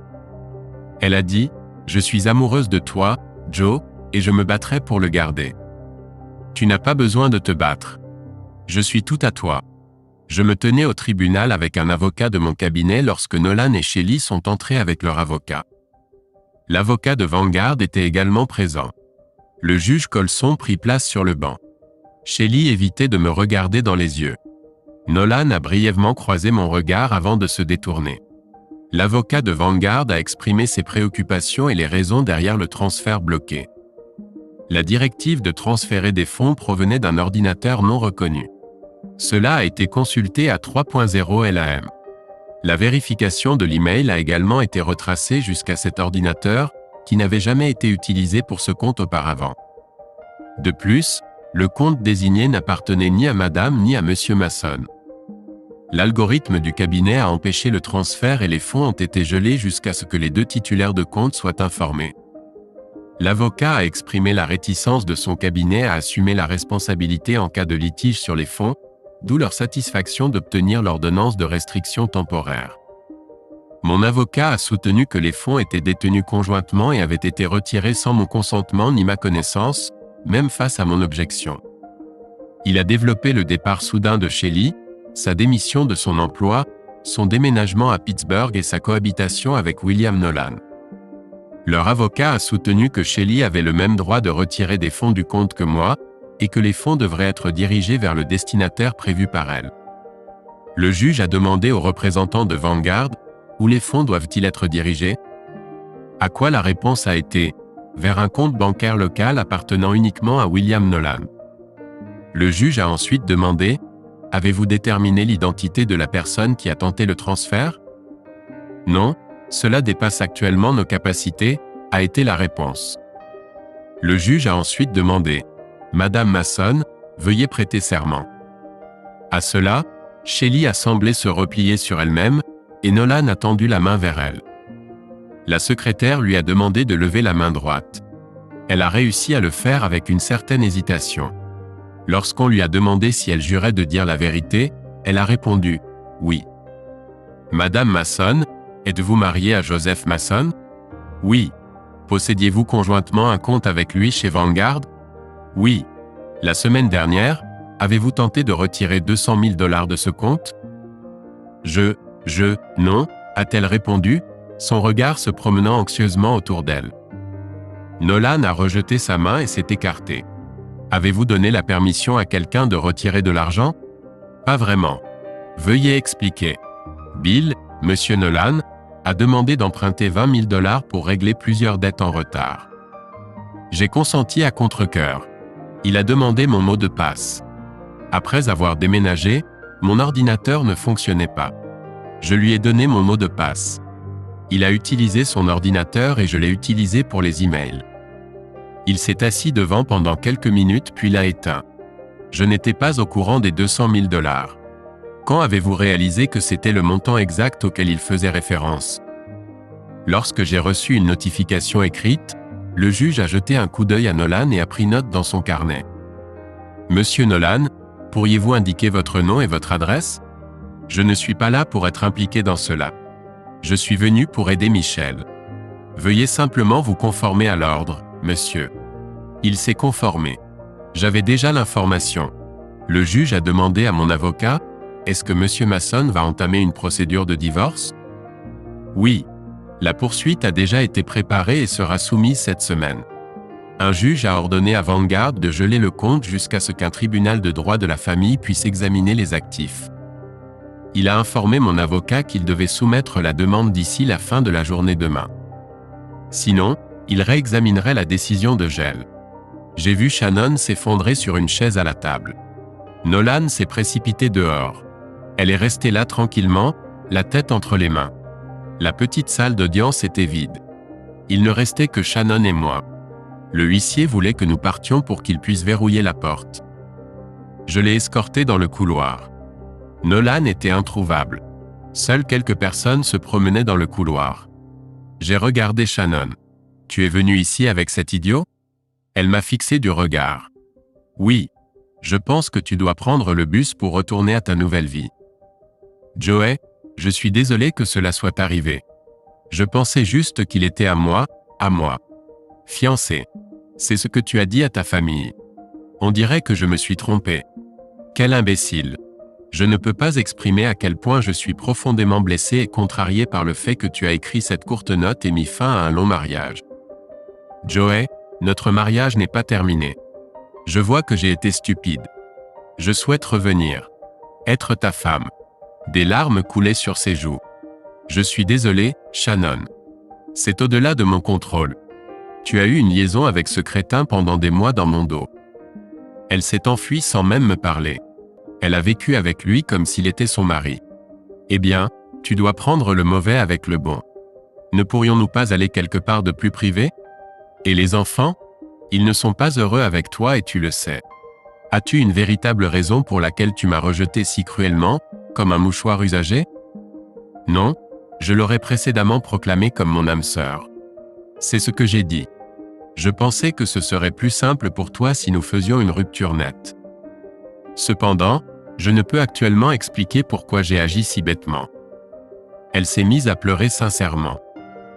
Elle a dit « Je suis amoureuse de toi, Joe, et je me battrai pour le garder. Tu n'as pas besoin de te battre. Je suis tout à toi. » Je me tenais au tribunal avec un avocat de mon cabinet lorsque Nolan et Shelly sont entrés avec leur avocat. L'avocat de Vanguard était également présent. Le juge Colson prit place sur le banc. Shelly évitait de me regarder dans les yeux. Nolan a brièvement croisé mon regard avant de se détourner. L'avocat de Vanguard a exprimé ses préoccupations et les raisons derrière le transfert bloqué. La directive de transférer des fonds provenait d'un ordinateur non reconnu. Cela a été consulté à 3.0 LAM. La vérification de l'email a également été retracée jusqu'à cet ordinateur, qui n'avait jamais été utilisé pour ce compte auparavant. De plus, le compte désigné n'appartenait ni à Madame ni à Monsieur Mason. L'algorithme du cabinet a empêché le transfert et les fonds ont été gelés jusqu'à ce que les 2 titulaires de compte soient informés. L'avocat a exprimé la réticence de son cabinet à assumer la responsabilité en cas de litige sur les fonds, d'où leur satisfaction d'obtenir l'ordonnance de restriction temporaire. Mon avocat a soutenu que les fonds étaient détenus conjointement et avaient été retirés sans mon consentement ni ma connaissance, même face à mon objection. Il a développé le départ soudain de Shelly, sa démission de son emploi, son déménagement à Pittsburgh et sa cohabitation avec William Nolan. Leur avocat a soutenu que Shelly avait le même droit de retirer des fonds du compte que moi, et que les fonds devraient être dirigés vers le destinataire prévu par elle. Le juge a demandé aux représentants de Vanguard « Où les fonds doivent-ils être dirigés ?» À quoi la réponse a été « Vers un compte bancaire local appartenant uniquement à William Nolan ». Le juge a ensuite demandé « Avez-vous déterminé l'identité de la personne qui a tenté le transfert ?» Non, cela dépasse actuellement nos capacités, a été la réponse. Le juge a ensuite demandé « Madame Mason, veuillez prêter serment. » À cela, Shelly a semblé se replier sur elle-même, et Nolan a tendu la main vers elle. La secrétaire lui a demandé de lever la main droite. Elle a réussi à le faire avec une certaine hésitation. Lorsqu'on lui a demandé si elle jurait de dire la vérité, elle a répondu « Oui. » Madame Mason, êtes-vous mariée à Joseph Mason? Oui. Possédiez-vous conjointement un compte avec lui chez Vanguard? Oui. La semaine dernière, avez-vous tenté de retirer $200 000 de ce compte? Non, a-t-elle répondu, son regard se promenant anxieusement autour d'elle. Nolan a rejeté sa main et s'est écarté. Avez-vous donné la permission à quelqu'un de retirer de l'argent? Pas vraiment. Veuillez expliquer. Bill, Monsieur Nolan, a demandé d'emprunter 20 000 $ pour régler plusieurs dettes en retard. J'ai consenti à contre-cœur. Il a demandé mon mot de passe. Après avoir déménagé, mon ordinateur ne fonctionnait pas. Je lui ai donné mon mot de passe. Il a utilisé son ordinateur et je l'ai utilisé pour les emails. Il s'est assis devant pendant quelques minutes puis l'a éteint. Je n'étais pas au courant des 200 000 $. Quand avez-vous réalisé que c'était le montant exact auquel il faisait référence? Lorsque j'ai reçu une notification écrite, le juge a jeté un coup d'œil à Nolan et a pris note dans son carnet. Monsieur Nolan, pourriez-vous indiquer votre nom et votre adresse? Je ne suis pas là pour être impliqué dans cela. Je suis venu pour aider Michel. Veuillez simplement vous conformer à l'ordre, monsieur. Il s'est conformé. J'avais déjà l'information. Le juge a demandé à mon avocat, est-ce que monsieur Mason va entamer une procédure de divorce? Oui. La poursuite a déjà été préparée et sera soumise cette semaine. Un juge a ordonné à Vanguard de geler le compte jusqu'à ce qu'un tribunal de droit de la famille puisse examiner les actifs. Il a informé mon avocat qu'il devait soumettre la demande d'ici la fin de la journée demain. Sinon, il réexaminerait la décision de gel. J'ai vu Shannon s'effondrer sur une chaise à la table. Nolan s'est précipité dehors. Elle est restée là tranquillement, la tête entre les mains. La petite salle d'audience était vide. Il ne restait que Shannon et moi. Le huissier voulait que nous partions pour qu'il puisse verrouiller la porte. Je l'ai escorté dans le couloir. Nolan était introuvable. Seules quelques personnes se promenaient dans le couloir. J'ai regardé Shannon. « Tu es venu ici avec cet idiot ?» Elle m'a fixé du regard. « Oui. Je pense que tu dois prendre le bus pour retourner à ta nouvelle vie. » Joey, je suis désolé que cela soit arrivé. Je pensais juste qu'il était à moi. Fiancé. C'est ce que tu as dit à ta famille. On dirait que je me suis trompé. Quel imbécile. Je ne peux pas exprimer à quel point je suis profondément blessé et contrarié par le fait que tu as écrit cette courte note et mis fin à un long mariage. Joey, notre mariage n'est pas terminé. Je vois que j'ai été stupide. Je souhaite revenir. Être ta femme. Des larmes coulaient sur ses joues. Je suis désolé, Shannon. C'est au-delà de mon contrôle. Tu as eu une liaison avec ce crétin pendant des mois dans mon dos. Elle s'est enfuie sans même me parler. Elle a vécu avec lui comme s'il était son mari. Eh bien, tu dois prendre le mauvais avec le bon. Ne pourrions-nous pas aller quelque part de plus privé? Et les enfants? Ils ne sont pas heureux avec toi et tu le sais. As-tu une véritable raison pour laquelle tu m'as rejeté si cruellement, comme un mouchoir usagé? Non, je l'aurais précédemment proclamé comme mon âme sœur. C'est ce que j'ai dit. Je pensais que ce serait plus simple pour toi si nous faisions une rupture nette. Cependant, je ne peux actuellement expliquer pourquoi j'ai agi si bêtement. Elle s'est mise à pleurer sincèrement.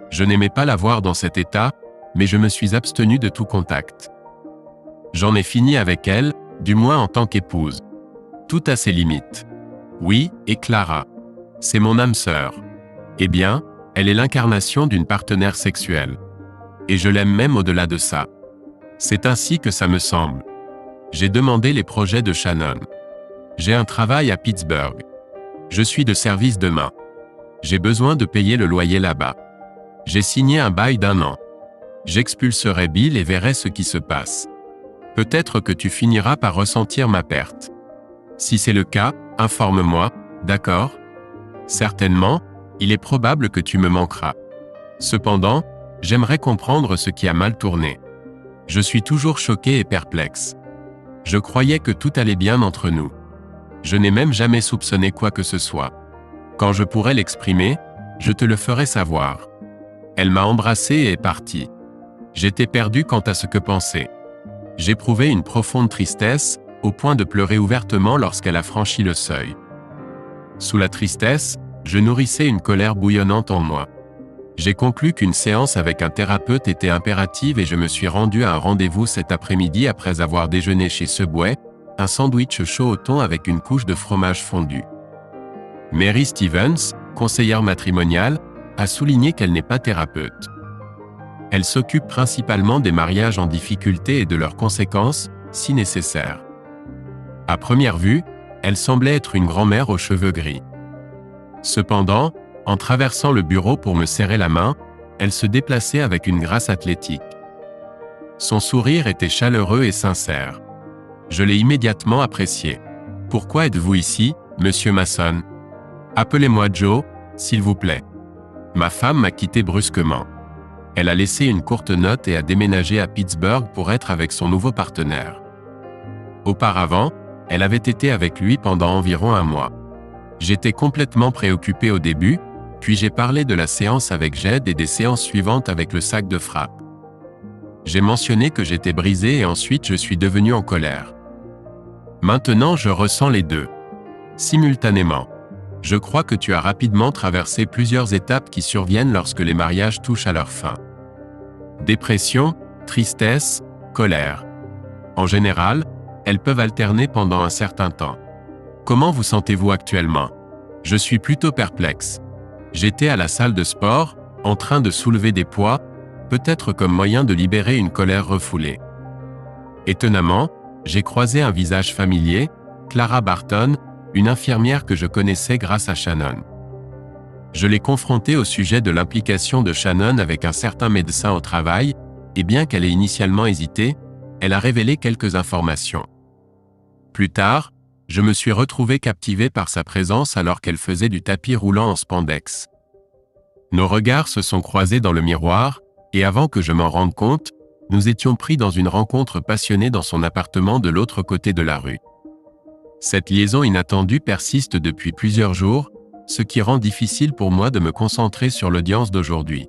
Je n'aimais pas la voir dans cet état, mais je me suis abstenu de tout contact. J'en ai fini avec elle, du moins en tant qu'épouse. Tout a ses limites. Oui, et Clara. C'est mon âme sœur. Eh bien, elle est l'incarnation d'une partenaire sexuelle. Et je l'aime même au-delà de ça. C'est ainsi que ça me semble. J'ai demandé les projets de Shannon. J'ai un travail à Pittsburgh. Je suis de service demain. J'ai besoin de payer le loyer là-bas. J'ai signé un bail d'1 an. J'expulserai Bill et verrai ce qui se passe. Peut-être que tu finiras par ressentir ma perte. Si c'est le cas, informe-moi, d'accord? Certainement, il est probable que tu me manqueras. Cependant, j'aimerais comprendre ce qui a mal tourné. Je suis toujours choqué et perplexe. Je croyais que tout allait bien entre nous. Je n'ai même jamais soupçonné quoi que ce soit. Quand je pourrai l'exprimer, je te le ferai savoir. Elle m'a embrassé et est partie. J'étais perdu quant à ce que penser. J'éprouvais une profonde tristesse, au point de pleurer ouvertement lorsqu'elle a franchi le seuil. Sous la tristesse, je nourrissais une colère bouillonnante en moi. J'ai conclu qu'une séance avec un thérapeute était impérative et je me suis rendu à un rendez-vous cet après-midi après avoir déjeuné chez Subway, un sandwich chaud au thon avec une couche de fromage fondu. Mary Stevens, conseillère matrimoniale, a souligné qu'elle n'est pas thérapeute. Elle s'occupe principalement des mariages en difficulté et de leurs conséquences, si nécessaire. À première vue, elle semblait être une grand-mère aux cheveux gris. Cependant, en traversant le bureau pour me serrer la main, elle se déplaçait avec une grâce athlétique. Son sourire était chaleureux et sincère. Je l'ai immédiatement apprécié. « Pourquoi êtes-vous ici, Monsieur Mason ? Appelez-moi Joe, s'il vous plaît. » Ma femme m'a quitté brusquement. Elle a laissé une courte note et a déménagé à Pittsburgh pour être avec son nouveau partenaire. Auparavant, elle avait été avec lui pendant environ un mois. J'étais complètement préoccupé au début, puis j'ai parlé de la séance avec Jed et des séances suivantes avec le sac de frappe. J'ai mentionné que j'étais brisé et ensuite je suis devenu en colère. Maintenant je ressens les deux. Simultanément. Je crois que tu as rapidement traversé plusieurs étapes qui surviennent lorsque les mariages touchent à leur fin. Dépression, tristesse, colère. En général, elles peuvent alterner pendant un certain temps. Comment vous sentez-vous actuellement ? Je suis plutôt perplexe. J'étais à la salle de sport, en train de soulever des poids, peut-être comme moyen de libérer une colère refoulée. Étonnamment, j'ai croisé un visage familier, Clara Barton, une infirmière que je connaissais grâce à Shannon. Je l'ai confrontée au sujet de l'implication de Shannon avec un certain médecin au travail, et bien qu'elle ait initialement hésité, elle a révélé quelques informations. Plus tard, je me suis retrouvé captivé par sa présence alors qu'elle faisait du tapis roulant en spandex. Nos regards se sont croisés dans le miroir, et avant que je m'en rende compte, nous étions pris dans une rencontre passionnée dans son appartement de l'autre côté de la rue. Cette liaison inattendue persiste depuis plusieurs jours, ce qui rend difficile pour moi de me concentrer sur l'audience d'aujourd'hui.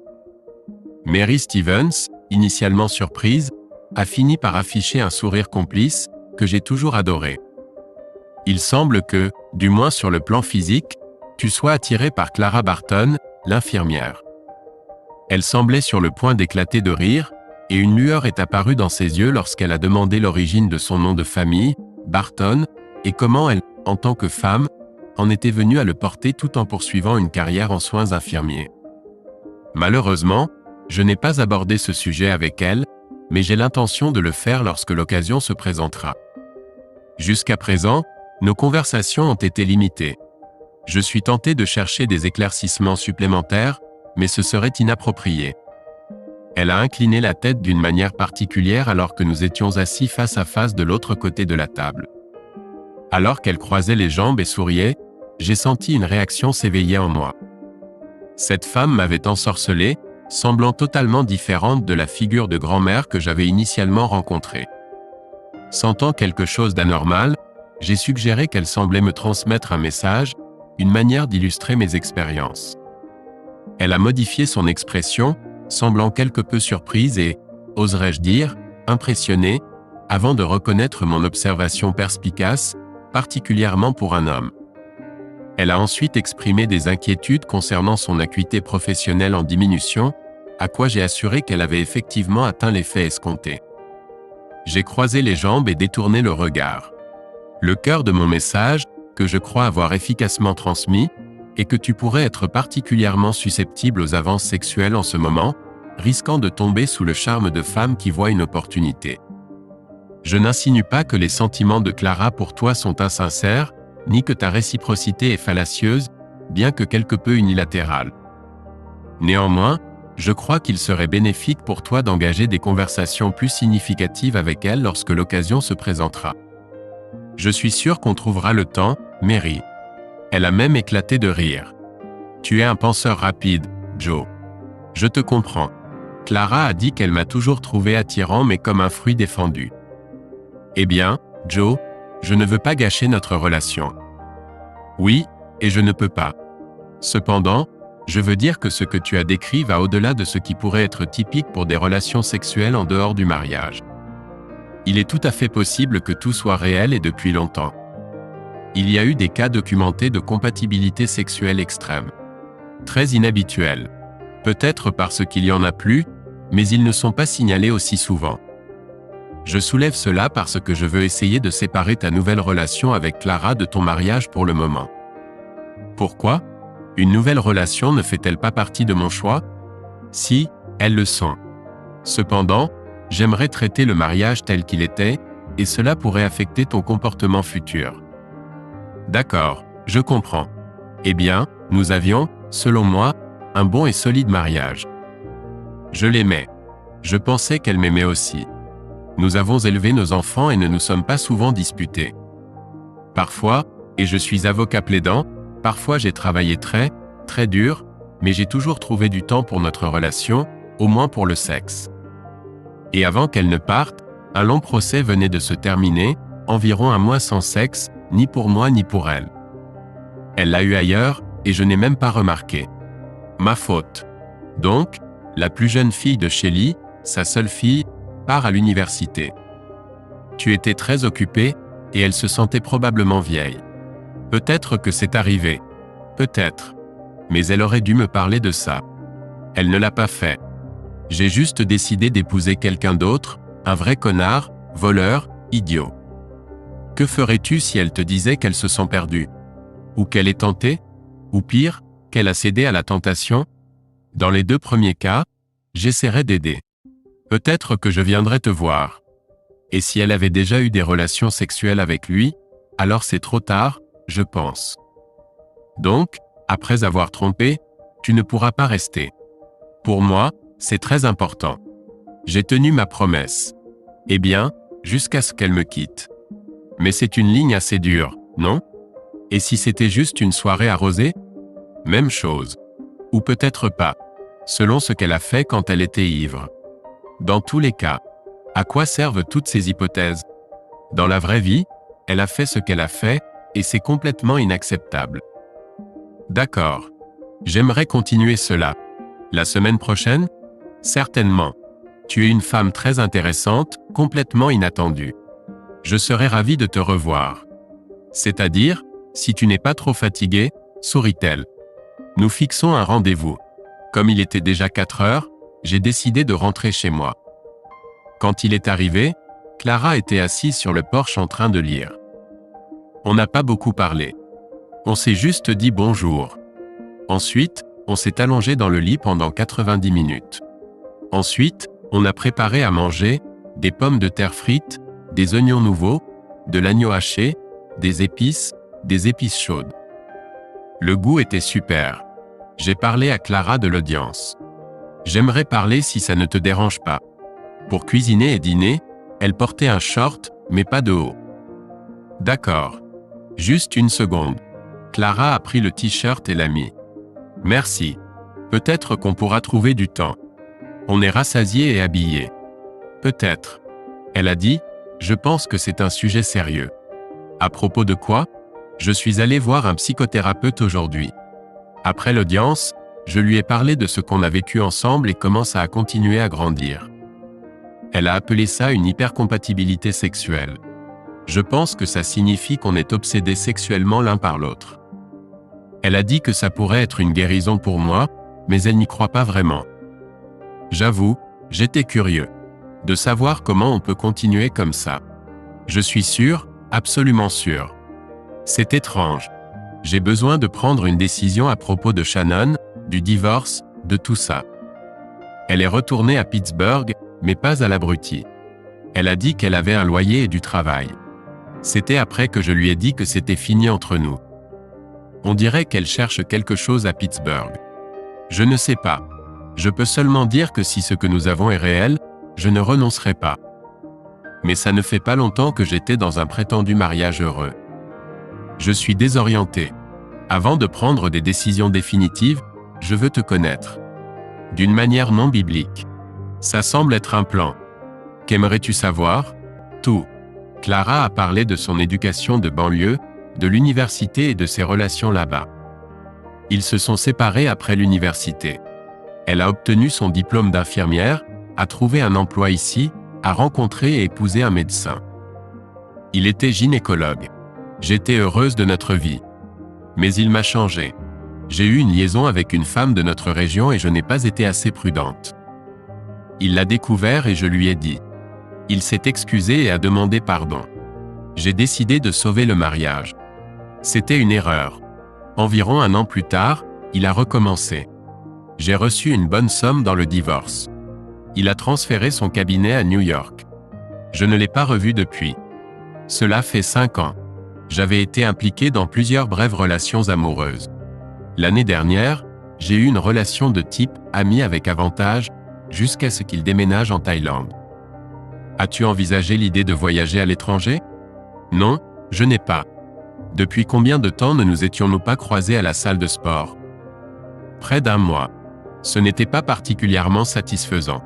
Mary Stevens, initialement surprise, a fini par afficher un sourire complice, que j'ai toujours adoré. Il semble que, du moins sur le plan physique, tu sois attiré par Clara Barton, l'infirmière. Elle semblait sur le point d'éclater de rire, et une lueur est apparue dans ses yeux lorsqu'elle a demandé l'origine de son nom de famille, Barton, et comment elle, en tant que femme, en était venue à le porter tout en poursuivant une carrière en soins infirmiers. Malheureusement, je n'ai pas abordé ce sujet avec elle, mais j'ai l'intention de le faire lorsque l'occasion se présentera. Jusqu'à présent, nos conversations ont été limitées. Je suis tenté de chercher des éclaircissements supplémentaires, mais ce serait inapproprié. Elle a incliné la tête d'une manière particulière alors que nous étions assis face à face de l'autre côté de la table. Alors qu'elle croisait les jambes et souriait, j'ai senti une réaction s'éveiller en moi. Cette femme m'avait ensorcelé, semblant totalement différente de la figure de grand-mère que j'avais initialement rencontrée. Sentant quelque chose d'anormal, j'ai suggéré qu'elle semblait me transmettre un message, une manière d'illustrer mes expériences. Elle a modifié son expression, semblant quelque peu surprise et, oserais-je dire, impressionnée, avant de reconnaître mon observation perspicace, particulièrement pour un homme. Elle a ensuite exprimé des inquiétudes concernant son acuité professionnelle en diminution, à quoi j'ai assuré qu'elle avait effectivement atteint l'effet escompté. J'ai croisé les jambes et détourné le regard. Le cœur de mon message, que je crois avoir efficacement transmis, est que tu pourrais être particulièrement susceptible aux avances sexuelles en ce moment, risquant de tomber sous le charme de femmes qui voient une opportunité. Je n'insinue pas que les sentiments de Clara pour toi sont insincères, ni que ta réciprocité est fallacieuse, bien que quelque peu unilatérale. Néanmoins, je crois qu'il serait bénéfique pour toi d'engager des conversations plus significatives avec elle lorsque l'occasion se présentera. Je suis sûr qu'on trouvera le temps, Mary. Elle a même éclaté de rire. Tu es un penseur rapide, Joe. Je te comprends. Clara a dit qu'elle m'a toujours trouvé attirant mais comme un fruit défendu. Eh bien, Joe, je ne veux pas gâcher notre relation. Oui, et je ne peux pas. Cependant, je veux dire que ce que tu as décrit va au-delà de ce qui pourrait être typique pour des relations sexuelles en dehors du mariage. Il est tout à fait possible que tout soit réel et depuis longtemps. Il y a eu des cas documentés de compatibilité sexuelle extrême. Très inhabituels. Peut-être parce qu'il y en a plus, mais ils ne sont pas signalés aussi souvent. Je soulève cela parce que je veux essayer de séparer ta nouvelle relation avec Clara de ton mariage pour le moment. Pourquoi ? Une nouvelle relation ne fait-elle pas partie de mon choix ? Si, elles le sont. Cependant, j'aimerais traiter le mariage tel qu'il était, et cela pourrait affecter ton comportement futur. D'accord, je comprends. Eh bien, nous avions, selon moi, un bon et solide mariage. Je l'aimais. Je pensais qu'elle m'aimait aussi. Nous avons élevé nos enfants et ne nous sommes pas souvent disputés. Parfois, et je suis avocat plaidant, parfois j'ai travaillé très dur, mais j'ai toujours trouvé du temps pour notre relation, au moins pour le sexe. Et avant qu'elle ne parte, un long procès venait de se terminer, environ un mois sans sexe, ni pour moi ni pour elle. Elle l'a eu ailleurs, et je n'ai même pas remarqué. Ma faute. Donc, la plus jeune fille de Shelly, sa seule fille, part à l'université. Tu étais très occupée, et elle se sentait probablement vieille. Peut-être que c'est arrivé. Peut-être. Mais elle aurait dû me parler de ça. Elle ne l'a pas fait. J'ai juste décidé d'épouser quelqu'un d'autre, un vrai connard, voleur, idiot. Que ferais-tu si elle te disait qu'elle se sent perdue? Ou qu'elle est tentée? Ou pire, qu'elle a cédé à la tentation? Dans les deux premiers cas, j'essaierais d'aider. Peut-être que je viendrais te voir. Et si elle avait déjà eu des relations sexuelles avec lui, alors c'est trop tard, je pense. Donc, après avoir trompé, tu ne pourras pas rester. Pour moi, c'est très important. J'ai tenu ma promesse. Eh bien, jusqu'à ce qu'elle me quitte. Mais c'est une ligne assez dure, non? Et si c'était juste une soirée arrosée? Même chose. Ou peut-être pas, selon ce qu'elle a fait quand elle était ivre. Dans tous les cas, à quoi servent toutes ces hypothèses? Dans la vraie vie, elle a fait ce qu'elle a fait, et c'est complètement inacceptable. D'accord. J'aimerais continuer cela. La semaine prochaine? Certainement. Tu es une femme très intéressante, complètement inattendue. Je serais ravi de te revoir. C'est-à-dire, si tu n'es pas trop fatigué, sourit-elle. Nous fixons un rendez-vous. Comme il était déjà 4 heures, j'ai décidé de rentrer chez moi. Quand il est arrivé, Clara était assise sur le porche en train de lire. On n'a pas beaucoup parlé. On s'est juste dit bonjour. Ensuite, on s'est allongé dans le lit pendant 90 minutes. Ensuite, on a préparé à manger, des pommes de terre frites, des oignons nouveaux, de l'agneau haché, des épices chaudes. Le goût était super. J'ai parlé à Clara de l'audience. J'aimerais parler si ça ne te dérange pas. Pour cuisiner et dîner, elle portait un short, mais pas de haut. D'accord. Juste une seconde. Clara a pris le t-shirt et l'a mis. Merci. Peut-être qu'on pourra trouver du temps. On est rassasié et habillé. Peut-être. Elle a dit, je pense que c'est un sujet sérieux. À propos de quoi? Je suis allé voir un psychothérapeute aujourd'hui. Après l'audience, je lui ai parlé de ce qu'on a vécu ensemble et comment ça a continué à grandir. Elle a appelé ça une hypercompatibilité sexuelle. Je pense que ça signifie qu'on est obsédé sexuellement l'un par l'autre. Elle a dit que ça pourrait être une guérison pour moi, mais elle n'y croit pas vraiment. J'avoue, j'étais curieux de savoir comment on peut continuer comme ça. Je suis sûr, absolument sûr. C'est étrange. J'ai besoin de prendre une décision à propos de Shannon, du divorce, de tout ça. Elle est retournée à Pittsburgh, mais pas à l'abruti. Elle a dit qu'elle avait un loyer et du travail. C'était après que je lui ai dit que c'était fini entre nous. On dirait qu'elle cherche quelque chose à Pittsburgh. Je ne sais pas. Je peux seulement dire que si ce que nous avons est réel, je ne renoncerai pas. Mais ça ne fait pas longtemps que j'étais dans un prétendu mariage heureux. Je suis désorienté. Avant de prendre des décisions définitives, je veux te connaître. D'une manière non biblique. Ça semble être un plan. Qu'aimerais-tu savoir? Tout. Clara a parlé de son éducation de banlieue, de l'université et de ses relations là-bas. Ils se sont séparés après l'université. Elle a obtenu son diplôme d'infirmière, a trouvé un emploi ici, a rencontré et épousé un médecin. Il était gynécologue. J'étais heureuse de notre vie. Mais il m'a changé. J'ai eu une liaison avec une femme de notre région et je n'ai pas été assez prudente. Il l'a découvert et je lui ai dit. Il s'est excusé et a demandé pardon. J'ai décidé de sauver le mariage. C'était une erreur. Environ 1 an plus tard, il a recommencé. J'ai reçu une bonne somme dans le divorce. Il a transféré son cabinet à New York. Je ne l'ai pas revu depuis. Cela fait 5 ans. J'avais été impliqué dans plusieurs brèves relations amoureuses. L'année dernière, j'ai eu une relation de type ami avec avantage, jusqu'à ce qu'il déménage en Thaïlande. As-tu envisagé l'idée de voyager à l'étranger? Non, je n'ai pas. Depuis combien de temps ne nous étions-nous pas croisés à la salle de sport? Près d'1 mois. Ce n'était pas particulièrement satisfaisant.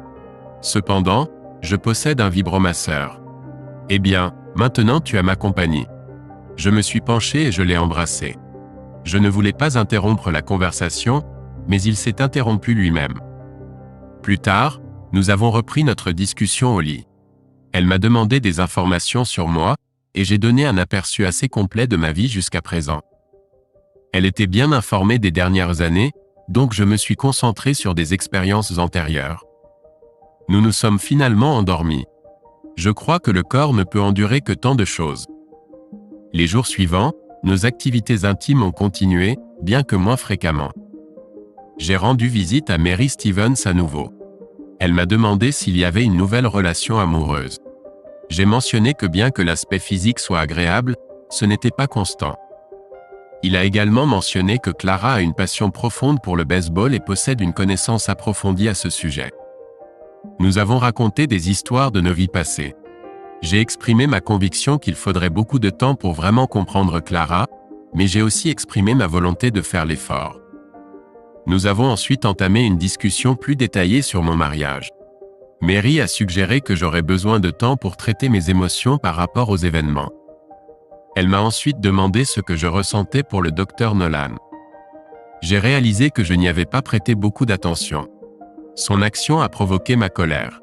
Cependant, je possède un vibromasseur. Eh bien, maintenant tu as ma compagnie. Je me suis penché et je l'ai embrassé. Je ne voulais pas interrompre la conversation, mais il s'est interrompu lui-même. Plus tard, nous avons repris notre discussion au lit. Elle m'a demandé des informations sur moi, et j'ai donné un aperçu assez complet de ma vie jusqu'à présent. Elle était bien informée des dernières années, donc je me suis concentré sur des expériences antérieures. Nous nous sommes finalement endormis. Je crois que le corps ne peut endurer que tant de choses. Les jours suivants, nos activités intimes ont continué, bien que moins fréquemment. J'ai rendu visite à Mary Stevens à nouveau. Elle m'a demandé s'il y avait une nouvelle relation amoureuse. J'ai mentionné que bien que l'aspect physique soit agréable, ce n'était pas constant. Il a également mentionné que Clara a une passion profonde pour le baseball et possède une connaissance approfondie à ce sujet. Nous avons raconté des histoires de nos vies passées. J'ai exprimé ma conviction qu'il faudrait beaucoup de temps pour vraiment comprendre Clara, mais j'ai aussi exprimé ma volonté de faire l'effort. Nous avons ensuite entamé une discussion plus détaillée sur mon mariage. Mary a suggéré que j'aurais besoin de temps pour traiter mes émotions par rapport aux événements. Elle m'a ensuite demandé ce que je ressentais pour le Dr Nolan. J'ai réalisé que je n'y avais pas prêté beaucoup d'attention. Son action a provoqué ma colère.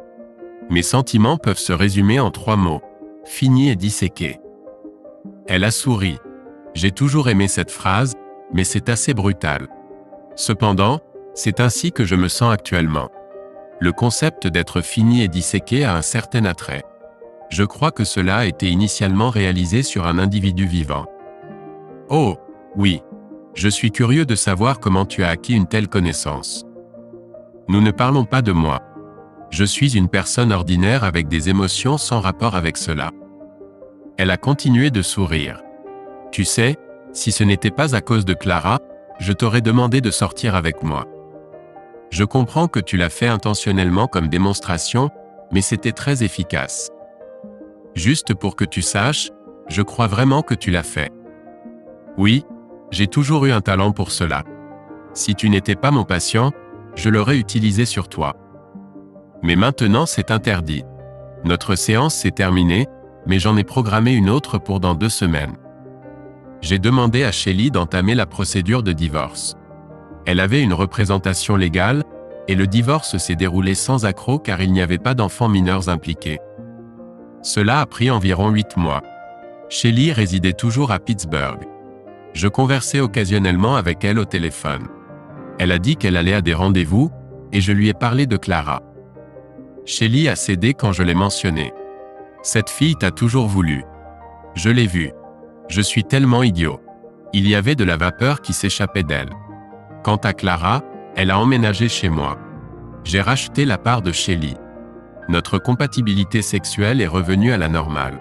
Mes sentiments peuvent se résumer en 3 mots: fini et disséqué. Elle a souri. J'ai toujours aimé cette phrase, mais c'est assez brutal. Cependant, c'est ainsi que je me sens actuellement. Le concept d'être fini et disséqué a un certain attrait. Je crois que cela a été initialement réalisé sur un individu vivant. Oh, oui. Je suis curieux de savoir comment tu as acquis une telle connaissance. Nous ne parlons pas de moi. Je suis une personne ordinaire avec des émotions sans rapport avec cela. Elle a continué de sourire. Tu sais, si ce n'était pas à cause de Clara, je t'aurais demandé de sortir avec moi. Je comprends que tu l'as fait intentionnellement comme démonstration, mais c'était très efficace. Juste pour que tu saches, je crois vraiment que tu l'as fait. Oui, j'ai toujours eu un talent pour cela. Si tu n'étais pas mon patient, je l'aurais utilisé sur toi. Mais maintenant c'est interdit. Notre séance s'est terminée, mais j'en ai programmé une autre pour dans 2 semaines. J'ai demandé à Shelly d'entamer la procédure de divorce. Elle avait une représentation légale, et le divorce s'est déroulé sans accroc car il n'y avait pas d'enfants mineurs impliqués. Cela a pris environ 8 mois. Shelly résidait toujours à Pittsburgh. Je conversais occasionnellement avec elle au téléphone. Elle a dit qu'elle allait à des rendez-vous, et je lui ai parlé de Clara. Shelly a cédé quand je l'ai mentionné. Cette fille t'a toujours voulu. Je l'ai vue. Je suis tellement idiot. Il y avait de la vapeur qui s'échappait d'elle. Quant à Clara, elle a emménagé chez moi. J'ai racheté la part de Shelly. Notre compatibilité sexuelle est revenue à la normale.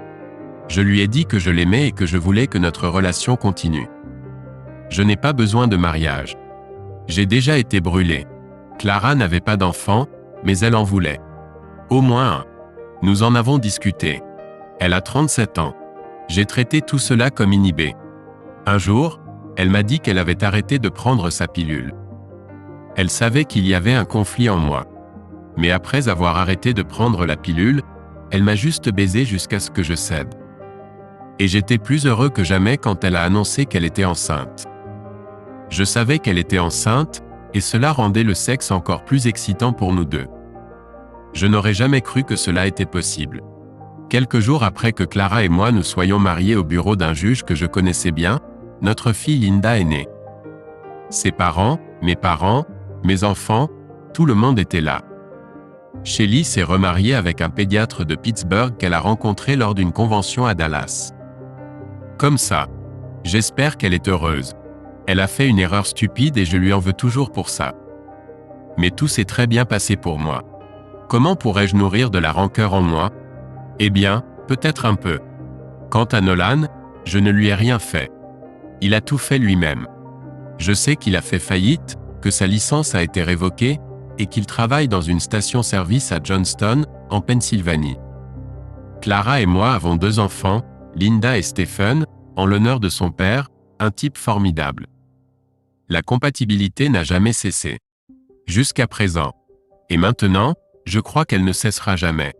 Je lui ai dit que je l'aimais et que je voulais que notre relation continue. Je n'ai pas besoin de mariage. J'ai déjà été brûlé. Clara n'avait pas d'enfant, mais elle en voulait. Au moins un. Nous en avons discuté. Elle a 37 ans. J'ai traité tout cela comme inhibé. Un jour, elle m'a dit qu'elle avait arrêté de prendre sa pilule. Elle savait qu'il y avait un conflit en moi. Mais après avoir arrêté de prendre la pilule, elle m'a juste baisé jusqu'à ce que je cède. Et j'étais plus heureux que jamais quand elle a annoncé qu'elle était enceinte. Je savais qu'elle était enceinte, et cela rendait le sexe encore plus excitant pour nous deux. Je n'aurais jamais cru que cela était possible. Quelques jours après que Clara et moi nous soyons mariés au bureau d'un juge que je connaissais bien, notre fille Linda est née. Ses parents, mes enfants, tout le monde était là. Shelly s'est remariée avec un pédiatre de Pittsburgh qu'elle a rencontré lors d'une convention à Dallas. Comme ça. J'espère qu'elle est heureuse. Elle a fait une erreur stupide et je lui en veux toujours pour ça. Mais tout s'est très bien passé pour moi. Comment pourrais-je nourrir de la rancœur en moi? Eh bien, peut-être un peu. Quant à Nolan, je ne lui ai rien fait. Il a tout fait lui-même. Je sais qu'il a fait faillite, que sa licence a été révoquée, et qu'il travaille dans une station-service à Johnston, en Pennsylvanie. Clara et moi avons 2 enfants, Linda et Stephen, en l'honneur de son père, un type formidable. La compatibilité n'a jamais cessé. Jusqu'à présent. Et maintenant, je crois qu'elle ne cessera jamais.